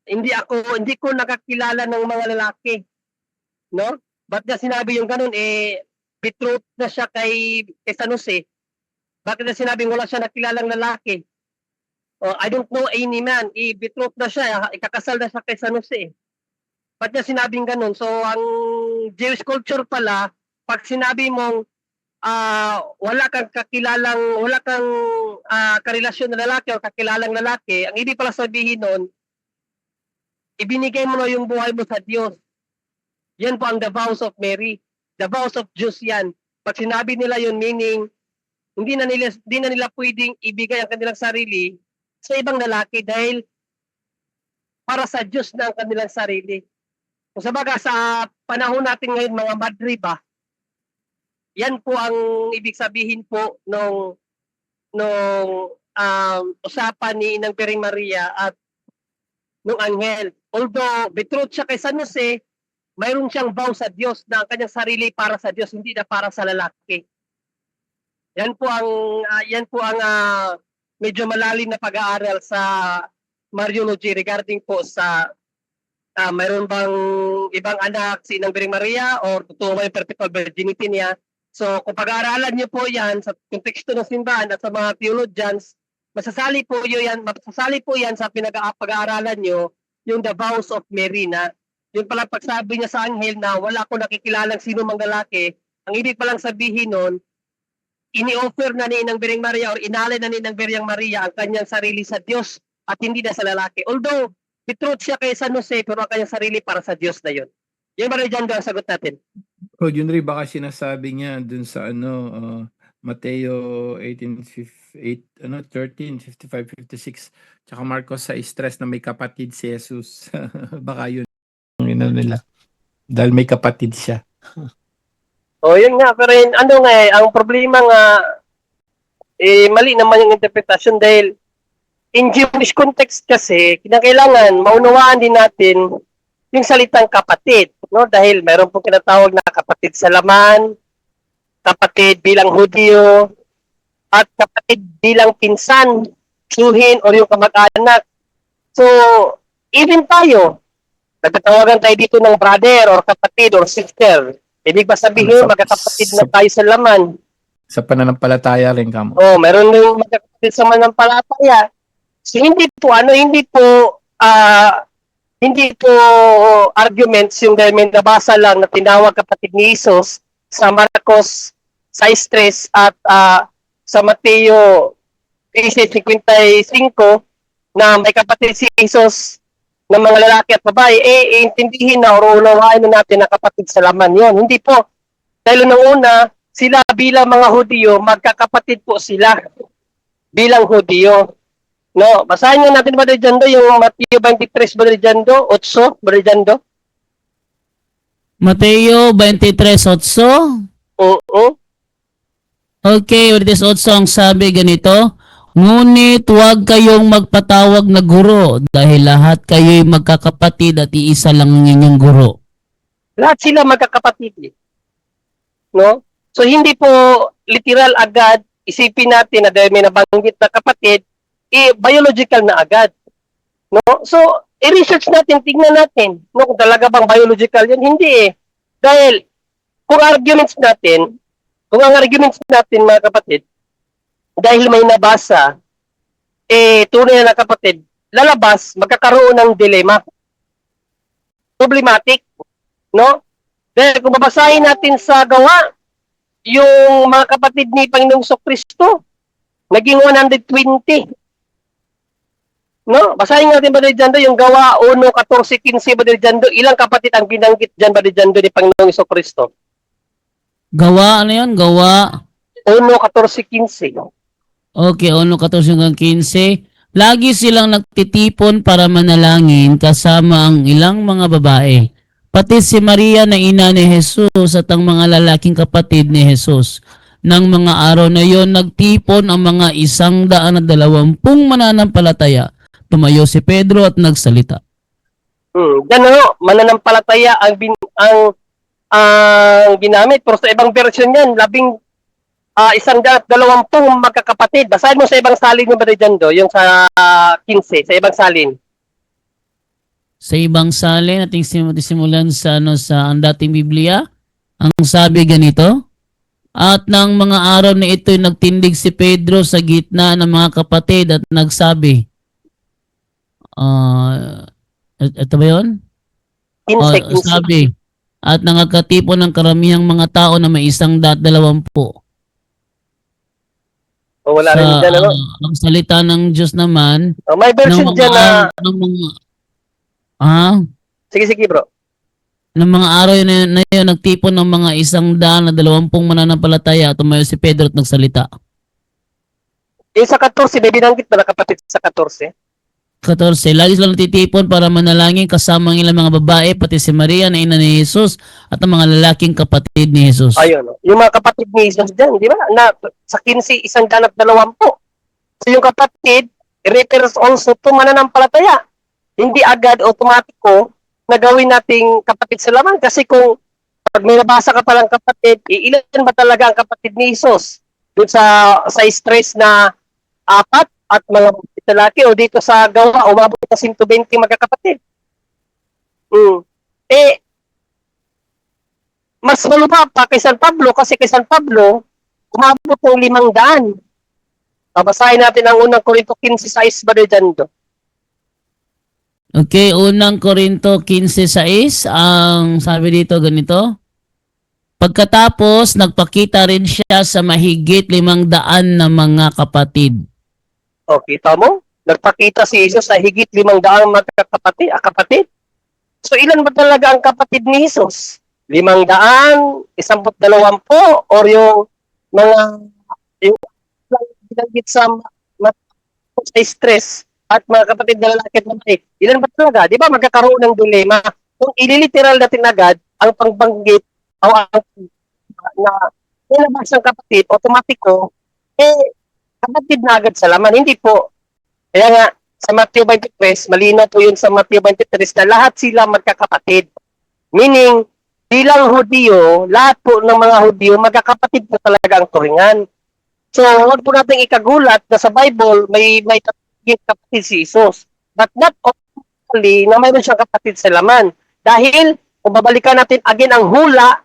Hindi ko nakakilala ng mga lalaki, no? Ba't niya sinabi yung ganun? Betrothed na siya kay San Jose. Bakit na sinabing wala siya nakilalang lalaki? I don't know any man. Betrothed na siya, ikakasal na siya kay San Jose. Ba't niya sinabing ganun? So, ang Jewish culture pala, pag sinabi mong wala kang karelasyon na lalaki o kakilalang lalaki, ang ibig pala sabihin nun, ibinigay mo na yung buhay mo sa Diyos. Yan po ang the vows of Mary. The vows of Diyos yan. Pag sinabi nila yun, meaning, hindi na nila pwedeng ibigay ang kanilang sarili sa ibang lalaki dahil para sa Diyos na ang kanilang sarili. Kung sabaga sa panahon natin ngayon, mga madre ba, yan po ang ibig sabihin po nung usapan ni Inang Birheng Maria at nung anghel. Although betrothed siya kay San Jose, mayroon siyang vow sa Diyos na ang kanyang sarili para sa Diyos, hindi na para sa lalaki. Yan po ang medyo malalim na pag-aaral sa Mariology regarding po sa mayroon bang ibang anak si Inang Birheng Maria or totoo ba yung perpetual virginity niya. So kung pag-aaralan niyo po yan sa konteksto ng simbahan at sa mga theologians, masasali po yan sa pag-aaralan niyo yung the vows of Mary na yung pala pagsabi niya sa anghel na wala ko nakikilalang sino mang lalaki, ang ibig palang sabihin nun, ini-offer na ni Inang Birheng Maria or inalay na ni Inang Birheng Maria ang kanyang sarili sa Diyos at hindi na sa lalaki. Although, betrothed siya kay San Jose, pero ang kanyang sarili para sa Diyos na yun. Yan ba rin dyan ang sagot natin? Yun rin baka sinasabi niya dun sa Mateo 13:55-56, tsaka Marcos 6:3 na may kapatid si Jesus. Baka yun nila. Dahil may kapatid siya. Yun nga, pero ang problema nga, mali naman yung interpretasyon dahil in Jewish context kasi, kinakailangan maunawaan din natin yung salitang kapatid, no? Dahil mayroon pong kinatawag na kapatid sa laman, kapatid bilang Hudyo, at kapatid bilang pinsan, suhin, o yung kamag-anak. So, even tayo, nagtatawagan tayo dito ng brother or kapatid or sister. Ibig ba sabihin magkakapatid na tayo sa laman? Sa pananampalataya rin kamo. Meron din magkakapatid sa mananampalataya. So hindi po arguments yung dahil may nabasa lang na tinawag kapatid ni Jesus sa Marcos 6:3 at sa Mateo 13:55 na may kapatid si Jesus ng mga lalaki at babae, intindihin na o unawain na natin na kapatid sa laman yon. Hindi po. Dahil nung una, sila bilang mga Hudyo, magkakapatid po sila bilang Hudyo. No, basahin nga natin ba Jando yung Mateo 23 ba Jando, 8 ba Jando? Mateo 23:8. Oo. Okay, with this 8 ang sabi ganito, ngunit huwag kayong magpatawag na guro dahil lahat kayo'y magkakapatid at iisa lang ang inyong guro. Lahat sila magkakapatid. No? So hindi po literal agad isipin natin na dahil may nabanggit na kapatid, biological na agad. No? So i-research natin, tingnan natin, no, kung talaga bang biological 'yan. Hindi eh. Dahil kung ang arguments natin mga kapatid, dahil may nabasa, tunay na kapatid, lalabas, magkakaroon ng dilema. Problematic. No? Dahil kung babasahin natin sa gawa, yung mga kapatid ni Panginoong Kristo, naging 120. No? Basahin natin ba dyan yung gawa 1:14-15 ba dyan ilang kapatid ang binanggit dyan ba dyan ni Panginoong Kristo? Gawa, ano yun? Gawa 1:14-15. Okay, 1:14-15. Lagi silang nagtitipon para manalangin kasama ang ilang mga babae. Pati si Maria na ina ni Jesus at ang mga lalaking kapatid ni Jesus. Nang mga araw na yon, nagtipon ang mga 120 mananampalataya. Tumayo si Pedro at nagsalita. Gano'n, mananampalataya ang ginamit. Pero sa ibang version yan, 120 magkakapatid. Basahin mo sa ibang salin mo ba dyan yung sa 15, sa ibang salin. Sa ibang salin, ating simulan sa ang dating Biblia, ang sabi ganito, at ng mga araw na ito'y nagtindig si Pedro sa gitna ng mga kapatid at nagsabi, ito ba yun? 15. Sabi, at nangagkatipon ng karamihang mga tao na may 120. Wala rin dyan, ano? Ang salita ng Diyos naman, May version dyan na... Sige, bro. Ng mga araw na yun, nagtipon ng mga 120 mananampalataya at tumayo si Pedro at nagsalita. Sa 14, may binanggit ba na kapatid sa 14? 14. Lagi silang nagtitipon para manalangin kasama ang ilang mga babae, pati si Maria na ina ni Jesus at ang mga lalaking kapatid ni Jesus. Ayun. Yung mga kapatid ni Jesus dyan, di ba? Na, sa 15, 120. So yung kapatid, refers also to mananampalataya. Hindi agad automatiko na gawin nating kapatid sa laman. Kasi kung pag may nabasa ka palang kapatid, ilan ba talaga ang kapatid ni Jesus? Doon sa stress na 4 at mga lalaki o dito sa gawa, umabot na 120 magkakapatid. Mas maluma pa kay San Pablo kasi kay San Pablo, umabot ng 500. Babasahin natin ang unang Korinto 15:6 ba dyan do? Okay, unang Korinto 15:6, ang sabi dito ganito. Pagkatapos, nagpakita rin siya sa mahigit 500 na mga kapatid. O, kita mo? Nagpakita si Jesus sa higit 500 kapatid. So, ilan ba talaga ang kapatid ni Jesus? 500, 120, or yung mga binanggit sa stress at mga kapatid na lalaki at babae. Ilan ba talaga? Di ba magkakaroon ng dilema? Kung ililiteral natin agad, ang pangbanggit o ang na nilabas ng kapatid, automatiko, kapatid na agad sa laman. Hindi po. Kaya nga, sa Matthew 23, malinaw po yun sa Matthew 23 na lahat sila magkakapatid. Meaning, bilang Hudyo, lahat po ng mga Hudyo, magkakapatid po talaga ang turingan. So, huwag po natin ikagulat na sa Bible, may kapatid si Jesus. But not automatically na mayroon siyang kapatid sa laman. Dahil, kung babalikan natin again ang hula,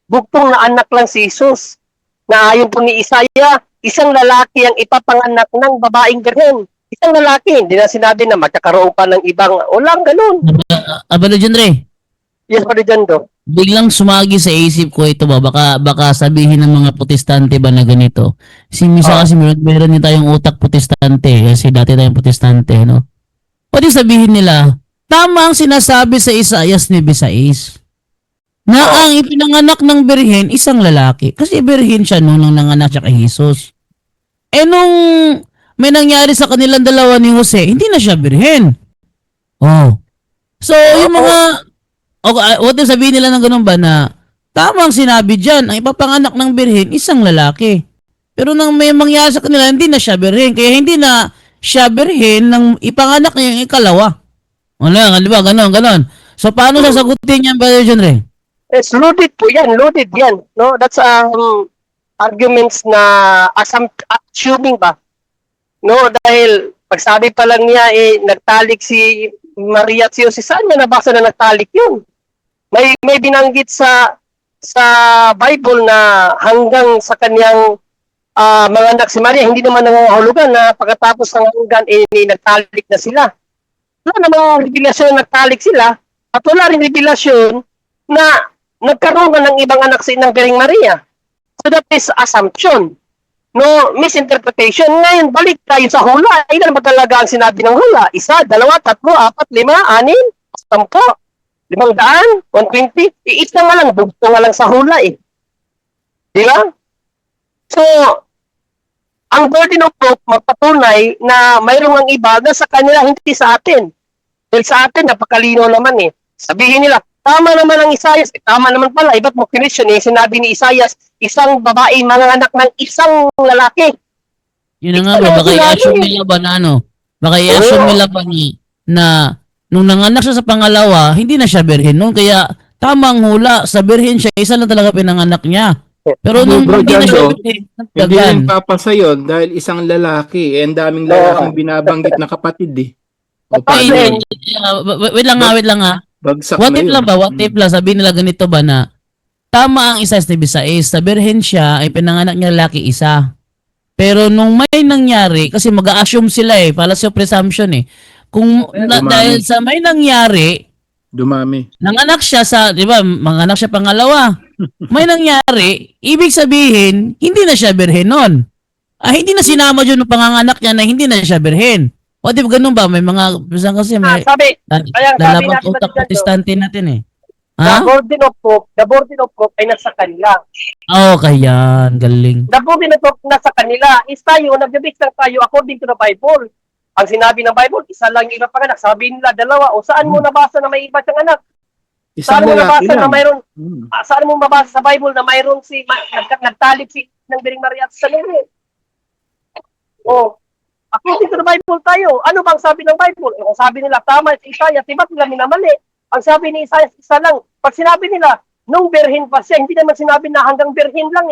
bugtong na anak lang si Jesus. Na ayon po ni Isaiah, isang lalaki ang ipapanganak ng babaeng birhen. Isang lalaki, hindi na sinabi na magkakaroon pa ng ibang, walang ganun. Abano dyan, Re? Yes, pa dyan do. Biglang sumagi sa isip ko ito ba, baka sabihin ng mga protestante ba na ganito. Kasi meron din tayong utak protestante, kasi dati tayong protestante, no? Pwede sabihin nila, tama ang sinasabi sa Isaias 9:6 na ang ipinanganak ng birhen isang lalaki. Kasi birhen siya nung nanganak siya kay Jesus. Nung may nangyari sa kanilang dalawa ni Jose, hindi na siya birhen. Oh. So, yung mga what if sabihin nila ng ganun ba na tama ang sinabi dyan, ang ipapanganak ng birhen isang lalaki. Pero nang may mangyari sa kanila, hindi na siya birhen. Kaya hindi na siya birhen nang ipanganak niya yung ikalawa. Wala, di ba? Ganon. So, paano sasagutin yan, Brother John Ray? It's loaded po yan. Loaded yan. No? That's arguments na assuming ba? No? Dahil pagsabi pa lang niya, nagtalik si Maria at si Jose. Saan niya nabasa na nagtalik yun? May binanggit sa Bible na hanggang sa kanyang mga anak si Maria, hindi naman nangangahulugan na pagkatapos ng hanggan, nagtalik na sila. Wala namang revelasyon na nagtalik sila at wala rin revelasyon na nagkaroon ng ibang anak sa Inang Biring Maria. So that is assumption. No, misinterpretation. Ngayon, balik tayo sa hula. Ilan ba talaga ang sinabi ng hula? 1, 2, 3, 4, 5, 6, 10, 500, 120. Isa nga lang, bugto nga lang sa hula eh. Di ba? So, ang burden of proof magpatunay na mayroong ang iba na sa kanila, hindi sa atin. Dahil sa atin, napakalino naman eh. Sabihin nila, tama naman ang Isaias. Tama naman pala, iba't mo kinisyon eh. Sinabi ni Isaias, isang babae, mga anak ng isang lalaki. Yun na nga ba, baka i-assume nila ba na baka i-assume nila ba na nung nanganak siya sa pangalawa, hindi na siya birhen noon. Kaya tamang hula, sa birhen siya, isa lang talaga pinanganak niya. Pero nung hindi na siya birhen, hindi rin papasa yun dahil isang lalaki. Ang daming lalaking binabanggit na kapatid eh. Wait lang nga. Bagsak What na if yun. lang ba? What if lang? Sabihin nila ganito ba na tama ang Isaias 9:6, sa birhen siya ay pinanganak niya lalaki isa. Pero nung may nangyari, kasi mag-a-assume sila fallacy of presumption Kung dahil sa may nangyari, Dumami. nanganak siya sa, di ba, manganak siya pangalawa. May nangyari, ibig sabihin, hindi na siya birhen nun. Hindi na sinama yun ng panganganak niya na hindi na siya birhen. O di ba ganun ba? May mga, kasi may Sabi, kaya sabi lalabang natin utak dyan, protestante natin the burden of proof ay nasa kanila. Kaya, galing. The burden of proof nasa kanila is tayo, nag-base lang tayo according to the Bible. Ang sinabi ng Bible, isa lang yung iba panganak. Sabi nila, 2. O saan mo nabasa na may iba siyang anak? Isang Saan mo lalaki nabasa na lang. mayroon? Saan mo mabasa sa Bible na mayroon nagtalik si ng Biring Maria at sa Lere? According to the Bible tayo. Ano bang sabi ng Bible? Kung sabi nila, tama si Isaiah, diba nila minamali? Ang sabi ni Isaiah, isa lang. Pag sinabi nila, nung birhen pa siya, hindi naman sinabi na hanggang birhen lang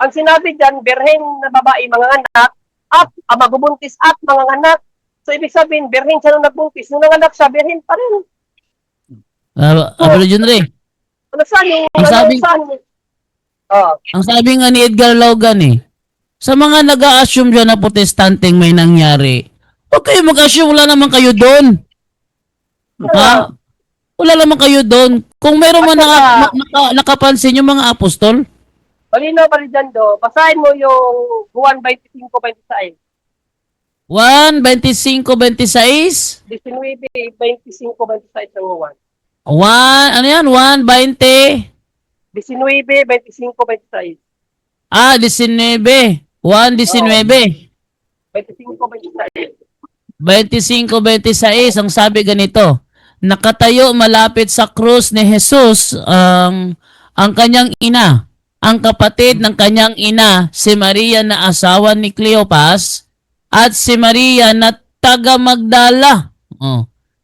Ang sinabi dyan, birhen na babae, mga anak, at magbubuntis at mga anak. So, ibig sabihin, birhen siya nung nagbuntis. Nung nanganak siya, birhen pa rin. Brother John Ray, ang sabi nga ni Edgar Logan sa mga nag-a-assume dyan na protestanteng may nangyari, huwag kayo mag-assume, wala naman kayo doon. Wala naman kayo doon. Kung mayroon man nakapansin yung mga apostol. Malinaw pa rin dyan basahin mo yung Juan 25:26. 1:25:26. 19:25:26 ng Juan. 1:20. 19:25:26. 19. 1:19. 25:26 ang sabi ganito, nakatayo malapit sa krus ni Jesus ang kanyang ina, ang kapatid ng kanyang ina, si Maria na asawa ni Cleopas, at si Maria na taga Magdala.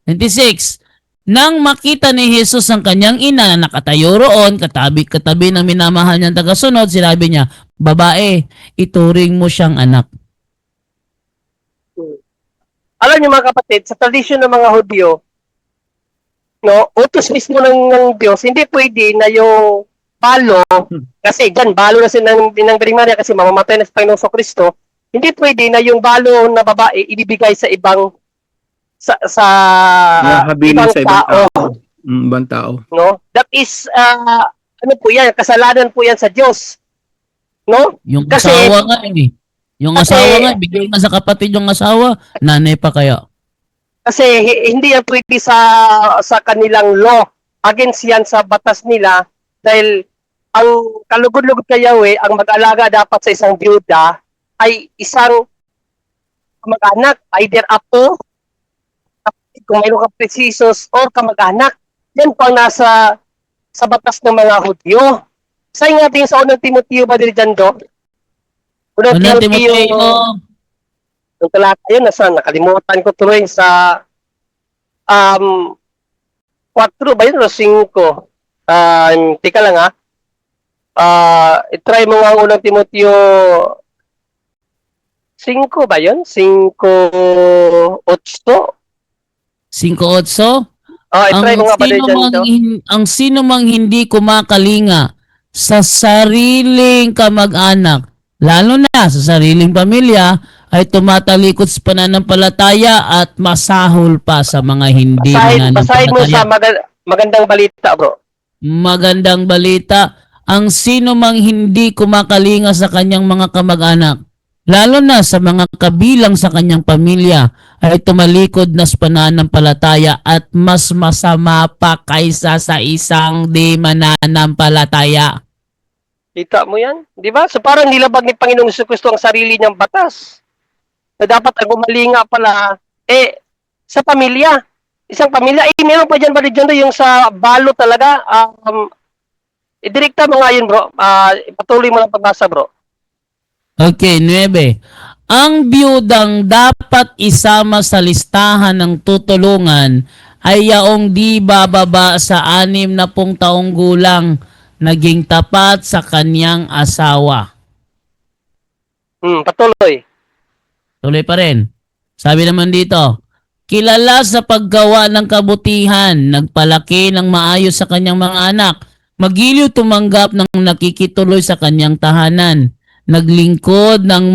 26. Nang makita ni Jesus ang kanyang ina na nakatayo roon, katabi ng minamahal niyang tagasunod, sinabi niya, babae, ituring mo siyang anak. Alam niyo mga kapatid, sa tradisyon ng mga Hudyo, utos mismo ng Diyos, hindi pwede na yung balo, kasi dyan, balo na sila ng Biring Maria kasi mamamatay na sa Panginoon Kristo, hindi pwede na yung balo na babae ibibigay sa ibang Habilin sa ibang tao. Ibang tao. That is, ano po yan, kasalanan po yan sa Diyos. Yung Kasi, asawa nga Yung asawa nga, bigay nga sa kapatid yung asawa, nanay pa kaya. Kasi hindi yan pwede sa kanilang law. Against yan sa batas nila dahil ang kalugod-lugod kay Yahweh, ang mag-alaga dapat sa isang byuda ay isang kamag-anak, either apo, kung mayroon ka precisos, or kamag-anak. Yan po ang nasa sa batas ng mga Hudyo. Say nga din sa unang Timoteo ba din dyan, Do? Unang Timoteo. Yung talata yun, nakalimutan ko tuloy sa 4 ba yun o 5? Tika lang ha. I-try mo nga ang unang Timoteo 5 ba yun? 5:8? 5:8? I-try mo nga ba din dyan, Do? Ang sino mang hindi kumakalinga sa sariling kamag-anak, lalo na sa sariling pamilya, ay tumatalikod sa pananampalataya at masahol pa sa mga hindi Basahin mo sa nananampalataya. magandang balita, bro. Magandang balita, ang sino mang hindi kumakalinga sa kanyang mga kamag-anak, lalo na sa mga kabilang sa kanyang pamilya, ay tumalikod na sa pananampalataya at mas masama pa kaysa sa isang di mananampalataya. Kita mo yan? Di ba? So parang nilabag ni Panginoong Jesucristo ang sarili niyang batas. Na dapat ang gumalinga pala, sa pamilya. Isang pamilya. Meron pa dyan ba dyan yung sa balo talaga? Idirekta mo nga yun, bro. Patuloy mo lang pagbasa, bro. Okay, 9. Ang biyudang dapat isama sa listahan ng tutulungan ay yaong di bababa sa 60 taong gulang, naging tapat sa kanyang asawa. Patuloy. Tuloy pa rin. Sabi naman dito, kilala sa paggawa ng kabutihan, nagpalaki ng maayos sa kanyang mga anak, magiliw tumanggap ng nakikituloy sa kanyang tahanan, naglingkod ng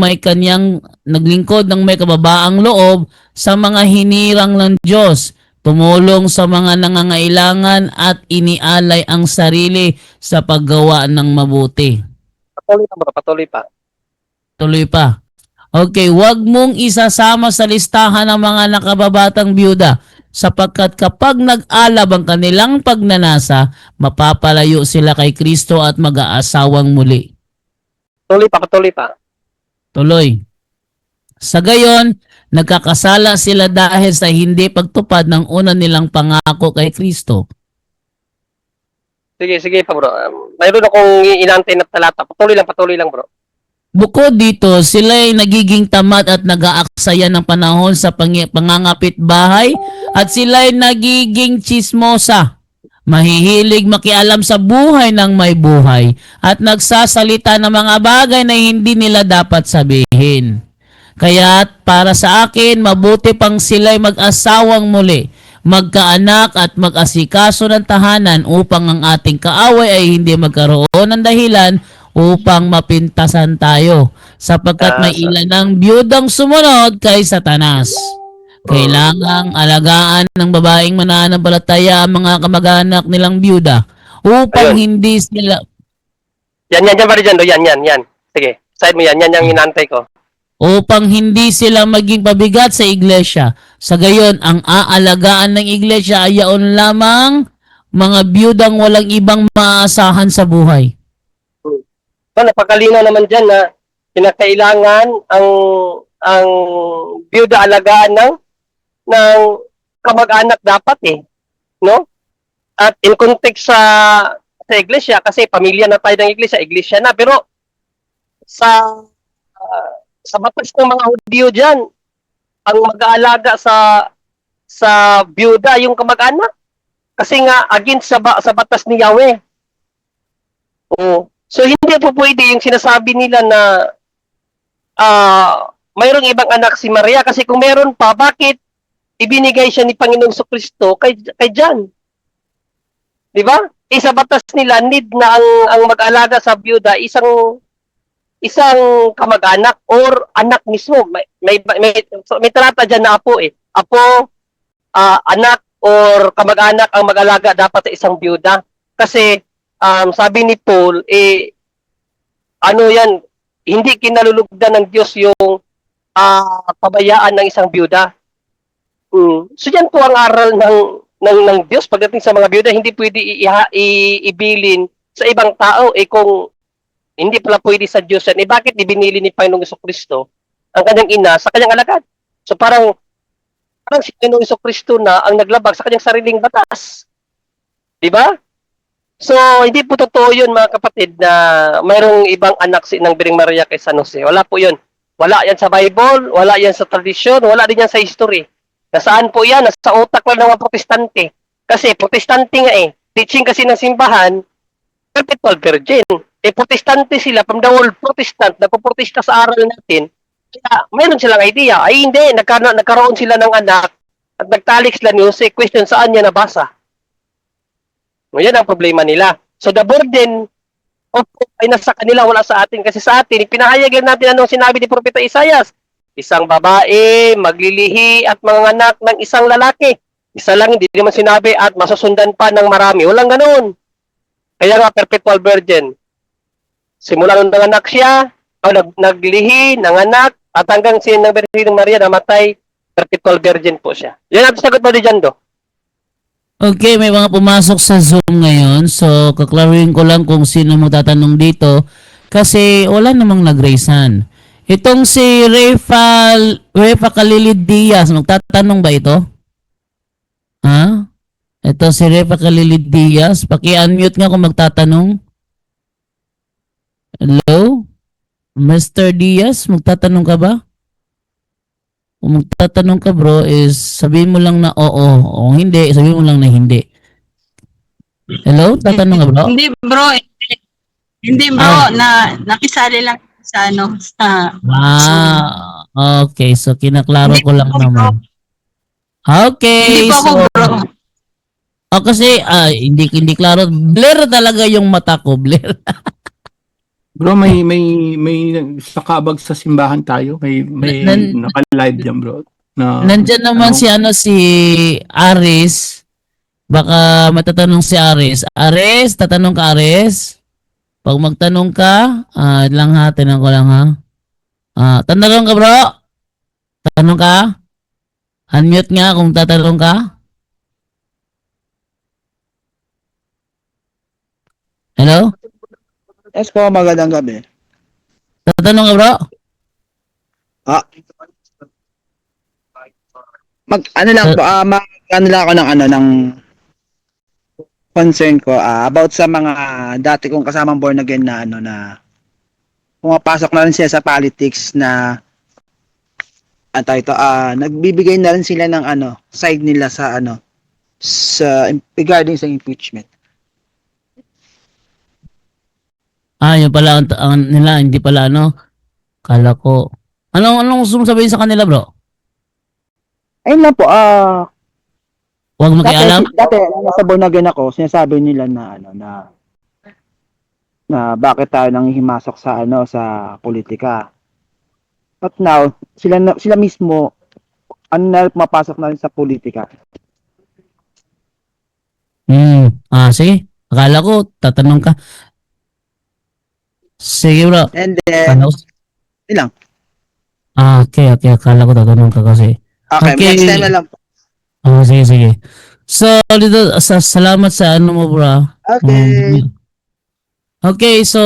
may kababaang loob sa mga hinirang ng Diyos, tumulong sa mga nangangailangan at inialay ang sarili sa paggawa ng mabuti. Patuloy pa, bro. Patuloy pa. Tuloy pa. Okay, wag mong isasama sa listahan ng mga nakababatang byuda sapagkat kapag nag-alab ang kanilang pagnanasa, mapapalayo sila kay Kristo at mag-aasawang muli. Patuloy pa. Tuloy. Sa gayon, nagkakasala sila dahil sa hindi pagtupad ng una nilang pangako kay Kristo. Sige pa, bro. Mayroon akong inantay na talata. Patuloy lang, bro. Bukod dito, sila ay nagiging tamad at nag-aaksaya ng panahon sa pangangapit bahay at sila ay nagiging tsismosa. Mahihilig makialam sa buhay ng may buhay at nagsasalita ng mga bagay na hindi nila dapat sabihin. Kaya para sa akin, mabuti pang sila'y mag-asawang muli, magkaanak at mag-asikaso ng tahanan upang ang ating kaaway ay hindi magkaroon ng dahilan upang mapintasan tayo sapagkat may ilan ng biyudang sumunod kay Satanas. Kailangang alagaan ng babaeng mananampalataya ang mga kamag-anak nilang biyuda upang hindi sila... Yan ba dyan, Do? Yan. Sige, side mo yan. Yan yung inantay ko. Upang hindi sila maging pabigat sa iglesia. Sa gayon, ang aalagaan ng iglesia ay yaon lamang mga biyudang walang ibang maaasahan sa buhay. Napakalinaw naman dyan na kinakailangan ang byuda alagaan ng kamag-anak dapat no? At in context sa iglesia, kasi pamilya na tayo ng iglesia na, pero sa batas ng mga Hudyo dyan, ang mag-aalaga sa byuda yung kamag-anak. Kasi nga, against sa batas ni Yahweh. So, hindi po pwede yung sinasabi nila na mayroong ibang anak si Maria. Kasi kung meron pa, bakit ibinigay siya ni Panginoong Jesucristo kay John? Di ba? Sa batas nila, need na ang mag-alaga sa byuda, isang kamag-anak or anak mismo. May talata dyan na apo Apo, anak or kamag-anak ang mag-alaga dapat sa isang byuda. Kasi sabi ni Paul, hindi kinalulugdan ng Diyos yung pabayaan ng isang byuda. So yan po ang aral ng Diyos pagdating sa mga biyuda, hindi pwede ibilin sa ibang tao kung hindi pala pwede sa Diyos yan. Bakit ibinili ni Panginoong Jesucristo ang kanyang ina sa kanyang alagad? So parang si Panginoong Jesucristo na ang naglabag sa kanyang sariling batas. Di ba? So, hindi po totoo yun mga kapatid na mayroong ibang anak ng Birheng Maria kay San Jose. Wala po yun. Wala yan sa Bible, wala yan sa tradisyon, wala din yan sa history. Nasaan po yan? Nasa utak lang ng mga protestante. Kasi protestante nga teaching kasi ng simbahan, perpetual virgin. Protestante sila, from the word protestant, nagpuprotesta sa aral natin, kaya mayroon silang idea. Ay hindi, nagkaroon sila ng anak at nagtalik sila ni Jose, question saan niya nabasa. Yan ang problema nila. So the burden of ay nasa kanila, wala sa atin. Kasi sa atin, pinahayag lang natin anong sinabi ni Propeta Isaias. Isang babae, maglilihi at manganganak ng isang lalaki. Isa lang, hindi naman sinabi at masusundan pa ng marami. Walang ganoon. Kaya nga, perpetual virgin. Simula nung nanganak siya, naglihi, nanganak, at hanggang ng Birheng Maria namatay, perpetual virgin po siya. Yan ang sagot mo dyan, Do. Okay, may mga pumasok sa Zoom ngayon. So, kaklaruhin ko lang kung sino magtatanong dito. Kasi wala namang nag-raisan. Itong si Refa Kalilid Diaz, magtatanong ba ito? Ha? Ito si Refa Kalilid Diaz. Paki-unmute nga kung magtatanong. Hello? Mr. Diaz, magtatanong ka ba? Kung magtatanong ka bro, is sabihin mo lang na oo. O hindi, sabihin mo lang na hindi. Hello? Tatanong ka bro? Hindi bro, hindi bro, nakisali lang sa sa Okay. So, kinaklaro ko lang naman. Okay. Hindi po ako bro. Kasi, hindi klaro. Blur talaga yung mata ko. Blur. Bro, may sa kabag sa simbahan tayo. May naka-live yan, bro. Nandyan naman si Aris. Baka matatanong si Aris. Aris, tatanong ka Aris? Pag magtanong ka, lang ha, tinanong ko lang ha. Tanong ka bro? Tanong ka? Unmute nga kung tatanong ka. Hello? Yes po, magandang gabi. Tatanong ka bro? Ano lang po, ano lang ako ng concern ko about sa mga dati kong kasamang born again na na pumapasok na rin sila sa politics na nagbibigay na rin sila ng side nila sa sa regarding sa impeachment. Yun pala ang nila, hindi pala kala ko. Anong gusto mong sabihin sa kanila bro? Ayun lang po, Huwag makialam. Dati nasa born again ako, sinasabi nila na na bakit tayo nanghihimasok sa sa politika. But now, sila mismo na pumapasok na rin sa politika. Sige. Akala ko tatanong ka. Sige bro. And then, ilang. Okay. Akala ko tatanong ka kasi. Okay. Next time na lang po. Sige. So, dito, salamat sa mo bro. Okay. Okay, so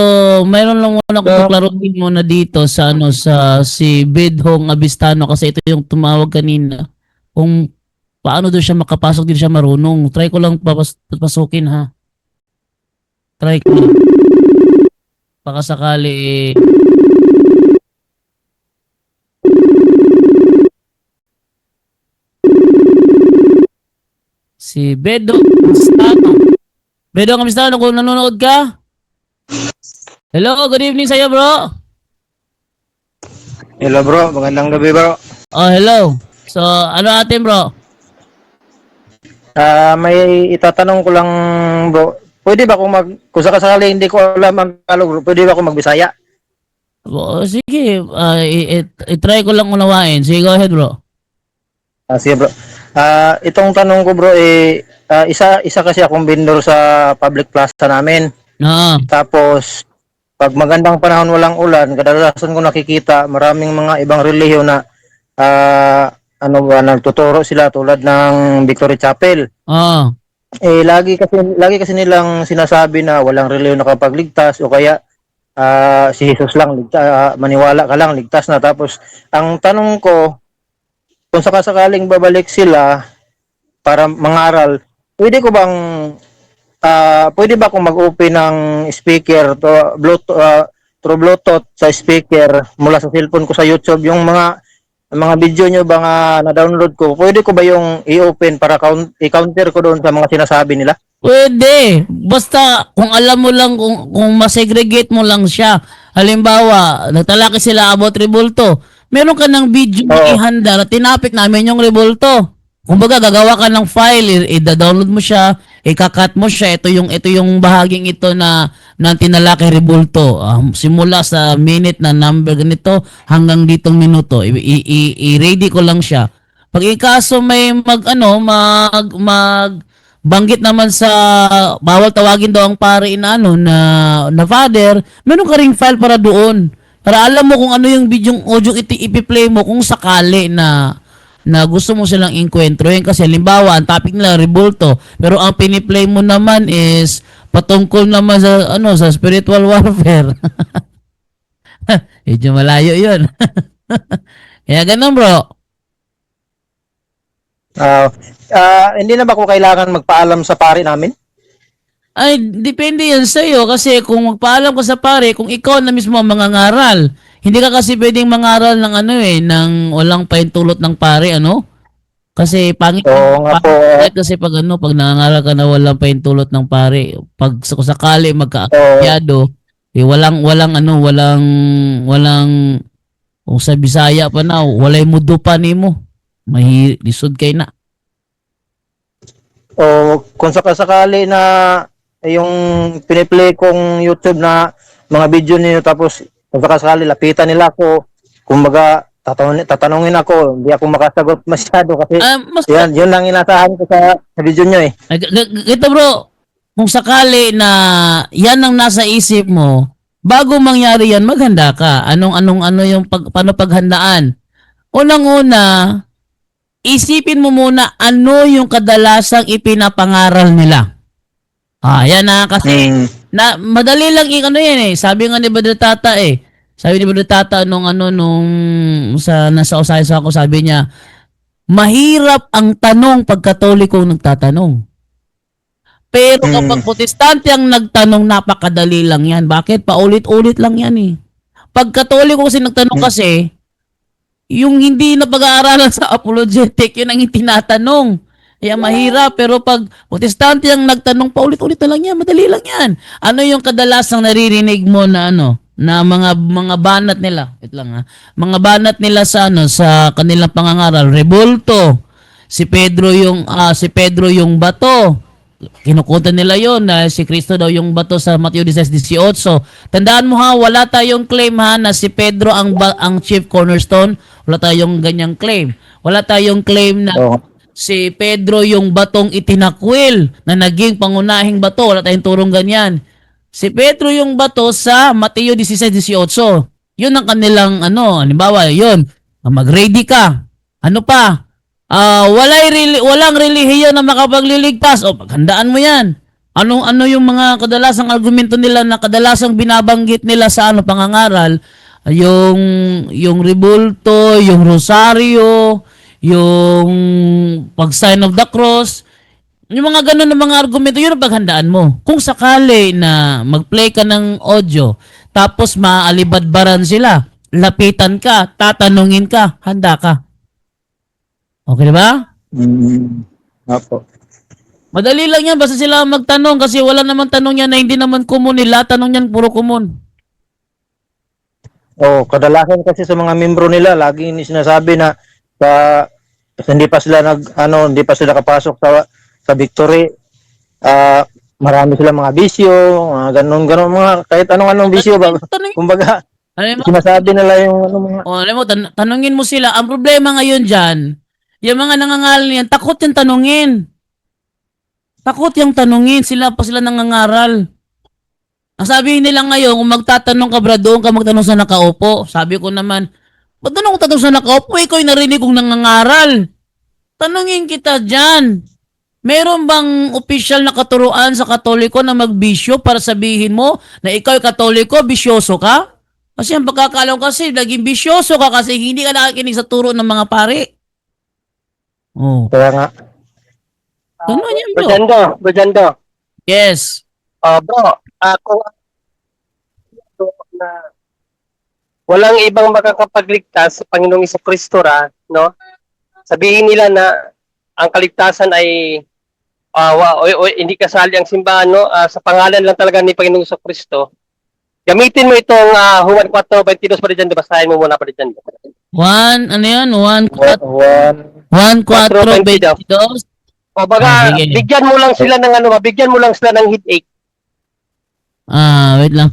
mayroon lang muna akong paklaruhin muna dito sa sa si Bidhong Abistano kasi ito yung tumawag kanina. Kung paano doon siya makapasok, din siya marunong. Try ko lang papasukin ha. Try ko lang. Baka sakali si Bidhong Abistano. Bidhong Abistano, kung nanonood ka? Hello, good evening sa'yo bro. Hello bro, magandang gabi bro. Hello. So, ano atin bro? May itatanong ko lang bro. Pwede ba kung kung sakasakali hindi ko alam ang Tagalog bro, pwede ba kung magbisaya? Sige, i-try ko lang unawain. Sige, go ahead bro. Sige bro. Itong tanong ko bro isa kasi akong vendor sa public plaza namin. Tapos pag magandang panahon walang ulan, kadalasan ko nakikita maraming mga ibang relihiyon na ano ba, nagtuturo sila tulad ng Victory Chapel. Oo. Lagi kasi nilang sinasabi na walang reliyon nakapagligtas o kaya si Jesus lang maniwala ka lang ligtas na. Tapos ang tanong ko, kung sakasakaling babalik sila para mangaral, pwede ba akong mag-open ng speaker to Bluetooth, through Bluetooth sa speaker mula sa cellphone ko sa YouTube yung mga video nyo ba nga na-download ko, pwede ko ba yung i-open para i-counter ko doon sa mga sinasabi nila? Pwede. Basta kung alam mo lang, kung masegregate mo lang siya. Halimbawa, nagtalaki sila about rebulto. Meron ka ng video na ihanda na tinapik namin yung rebulto. Kumbaga, gagawa ka ng file, i-download mo siya, ikakat mo siya. Ito yung bahaging ito na tinalaki rebulto. Simula sa minute na number ganito hanggang ditong minuto. I-ready ko lang siya. Pag ikaso may banggit naman sa bawal tawagin daw ang pare na father, meron ka ring file para doon. Para alam mo kung ano yung audio ipi-play mo kung sakali na gusto mo silang inkwentrohin. Kasi halimbawa, ang topic nila rebulto, pero ang piniplay mo naman is patungkol naman sa spiritual warfare. Medyo malayo 'yun. Kaya ganun, bro. Hindi na ba ko kailangan magpaalam sa pare namin? Ay, depende yan sa'yo. Kasi kung magpaalam ka sa pare, kung ikaw na mismo ang mangangaral, hindi ka kasi pwedeng mangaral ng ng walang paintulot ng pare, Kasi pangit. Oo nga po. Kasi pag nangangaral ka na walang paintulot ng pare, pag sakali magkaakyado, walang kung sa Bisaya pa na, walay mudo pa nimo. Lisod kay na. O kung sakasakali na yung piniplay kong YouTube na mga video niyo, tapos kung sakasakali lapitan nila ako, kumbaga tatanungin ako, hindi ako makasagot masyado kasi yun lang inasahan ko sa video niyo Ito bro, kung sakali na yan ang nasa isip mo, bago mangyari yan, maghanda ka. Ano yung paano paghandaan? Unang-una, isipin mo muna ano yung kadalasang ipinapangaral nila. Yan na kasi madali lang yan Sabi nga ni Brother Tata Sabi ni Brother Tata nung nasa usaysa ako, sabi niya, mahirap ang tanong pag Katolikong nagtatanong. Pero kapag Protestante ang nagtanong, napakadali lang yan. Bakit? Paulit-ulit lang yan Pag Katoliko kasi nagtanong kasi, yung hindi na pag-aaralan sa apologetic, yun ang tinatanong. Kaya mahirap. Pero pag Protestante ang nagtanong, paulit-ulit na lang yan. Madali lang yan. Ano yung kadalasang naririnig mo na na mga banat nila? Mga banat nila sa kanilang pangangaral. Rebulto. Si Pedro yung bato. Kinukutan nila yon na si Kristo daw yung bato sa Mateo 16:18. Tandaan mo wala tayong claim na si Pedro ang chief cornerstone. Wala tayong ganyang claim. Wala tayong claim na si Pedro yung batong itinakwil na naging pangunahing bato. Wala tayong turong ganyan. Si Pedro yung bato sa Mateo 16:18. Yun ang kanilang halimbawa, yun. Mag-ready ka. Ano pa? Walang relihiyon na makapagliligtas. Paghandaan mo yan. Ano yung mga kadalasang argumento nila na kadalasang binabanggit nila sa pangangaral? Yung rebulto, yung rosaryo, yung pag-sign of the cross. Yung mga ganun na mga argumento, yun ang paghandaan mo. Kung sakali na mag-play ka ng audio, tapos maalibadbaran sila, lapitan ka, tatanungin ka, handa ka. Okay ba? Apo. Madali lang yan, basta sila magtanong kasi wala naman tanong yan na hindi naman common nila. Tanong yan, puro common. Kadalasan kasi sa mga membro nila, lagi sinasabi na hindi pa sila nakapasok sa Victory. Marami sila mga bisyo, ganun mga kahit anong bisyo ba. Kumbaga, sinasabi nila yung mga tanungin mo sila. Ang problema ngayon diyan, yung mga nangangaral niyan, takot yung tanungin. Takot yung tanungin, sila nangangaral. Ang sabihin nila ngayon, kung magtatanong ka bra, doon ka magtanong sa nakaupo. Sabi ko naman, Ba't doon ako tatong sa nakaupo? Ikaw yung narinig kong nangangaral. Tanungin kita dyan. Meron bang opisyal na katuruan sa Katoliko na magbisyo para sabihin mo na ikaw ay Katoliko, bisyoso ka? Kasi ang pagkakalaw kasi, naging bisyoso ka kasi hindi ka nakikinig sa turo ng mga pari. Oh. Kaya nga. Tanong yan, bro. Bujando. Yes. Bro, kung na walang ibang makakapagligtas sa Panginoong Jesucristo no? Sabihin nila na ang kaligtasan ay hindi kasali ang simbahan, no? Sa pangalan lang talaga ni Panginoong Jesucristo. Gamitin mo itong Juan 4:22 pa dyan, basahin mo muna pa dyan. 1, ano yan? 1:4:22. O baga, sige. bigyan mo lang sila ng headache. Wait lang.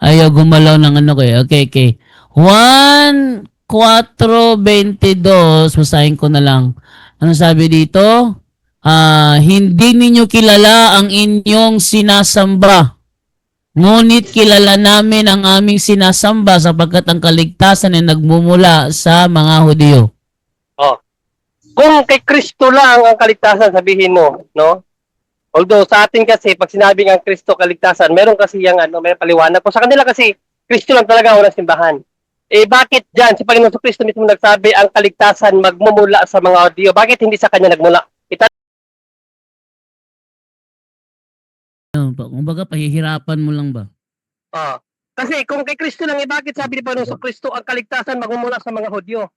Ayaw gumalaw ng ano ko eh. Okay. 1:4:22. Basahin ko na lang. Ano sabi dito? Hindi ninyo kilala ang inyong sinasamba. Ngunit kilala namin ang aming sinasamba sapagkat ang kaligtasan ay nagmumula sa mga Hudyo. Kung kay Kristo lang ang kaligtasan, sabihin mo, no? Although sa atin kasi, pag sinabing ang Kristo kaligtasan, meron kasi may paliwanag. Kung sa kanila kasi, Kristo lang talaga ang unang simbahan. Bakit dyan? Si Panginoon Kristo mismo nagsabi, ang kaligtasan magmumula sa mga Hudyo. Bakit hindi sa kanya nagmula? Kumbaga, pahihirapan mo lang ba? Kasi kung kay Kristo lang, bakit sabi ni Panginoon Kristo, ang kaligtasan magmumula sa mga Hudyo?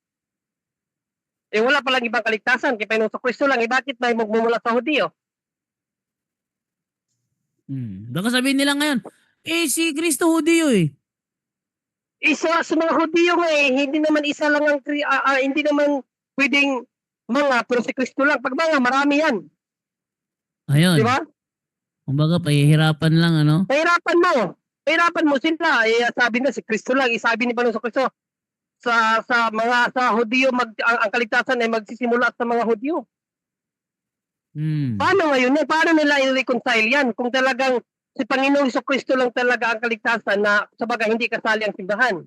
Wala palang ibang kaligtasan. Kay Panginoon Kristo lang, bakit may magmumula sa Hudyo? Baka sabihin nila ngayon, si Kristo Hudyo eh. Isa sa mga Hudyo hindi naman isa lang ang hindi naman pwedeng pero si Kristo lang. Pag marami yan. Ayun. Di ba? Kumbaga, pahihirapan lang, ano? Pahirapan mo sila. Sabi na si Kristo lang. Sabi ni Panginoon Kristo, sa Hudyo, ang kaligtasan ay magsisimula sa mga Hudyo. Paano ngayon yan? Paano nila i-reconcile yan? Kung talagang si Panginoong Kristo lang talaga ang kaligtasan na sabagay hindi kasali ang simbahan.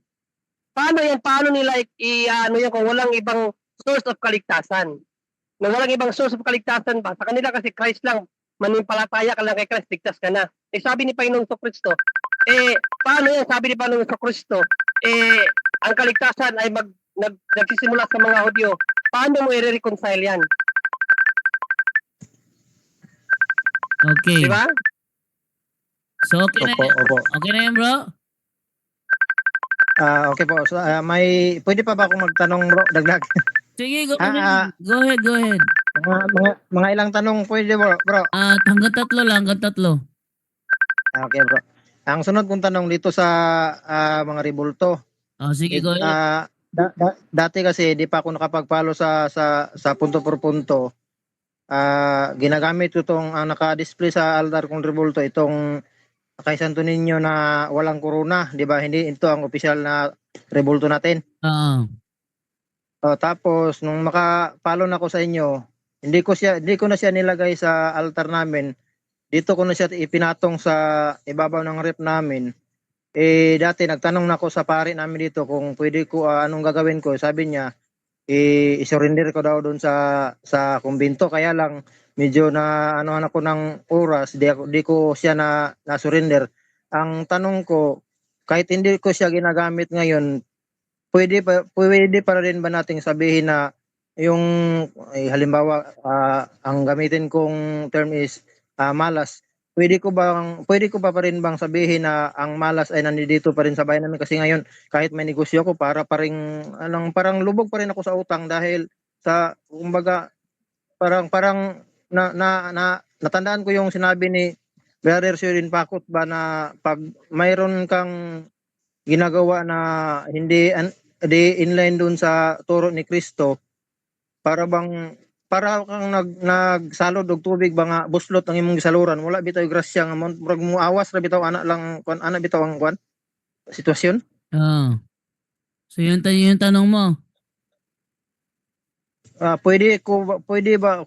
Paano yan? Paano nila kung walang ibang source of kaligtasan? Na walang ibang source of kaligtasan ba? Sa kanila kasi Christ lang, manimpalataya ka lang kay Christ, ligtas ka na. Sabi ni Panginoong Kristo, paano yan? Sabi ni Panginoong Kristo, ang kaligtasan ay nagsisimula sa mga Hudyo. Paano mo i-reconcile yan? Okay. Diba? So, okay na yan. Opo. Okay na yan, bro? Okay po. So, pwede pa ba akong magtanong, bro? Dagdag. Sige, go ahead. Go ahead. Mga ilang tanong pwede, bro? Hanggang 3 lang, Okay, bro. Ang sunod kong tanong dito sa mga rebulto. Sige, go ahead. Dati kasi di pa ako nakapag-follow sa punto por punto. Ginagamit ko itong naka-display sa altar kong rebulto, itong kay Santo Niño na walang corona, di ba? Hindi ito ang opisyal na rebulto natin. Tapos nung maka-follow na ko sa inyo, hindi ko na siya nilagay sa altar namin. Dito ko na siya ipinatong sa ibabaw ng rep namin. Dati nagtanong na ako sa pari namin dito kung pwede ko anong gagawin ko. Sabi niya, i-surrender ko daw doon sa kumbento. Kaya lang medyo na ako ng oras, di ko siya na surrender. Ang tanong ko, kahit hindi ko siya ginagamit ngayon, pwede pa rin ba nating sabihin na yung halimbawa ang gamitin kong term is malas. Pwede ko pa rin bang sabihin na ang malas ay nandito pa rin sa bayan namin, kasi ngayon kahit may negosyo ako parang lubog pa rin ako sa utang dahil sa kumbaga parang natandaan ko yung sinabi ni Brother Sherin Pakot ba na pag mayroon kang ginagawa na hindi inline dun sa turo ni Kristo, para kang nagsalod og tubig ba nga buslot ang imong gisaluran, wala bitaw grasya nga murag mo awas ra bitaw ana bitaw ang sitwasyon. So yun tanong mo. Pwede ba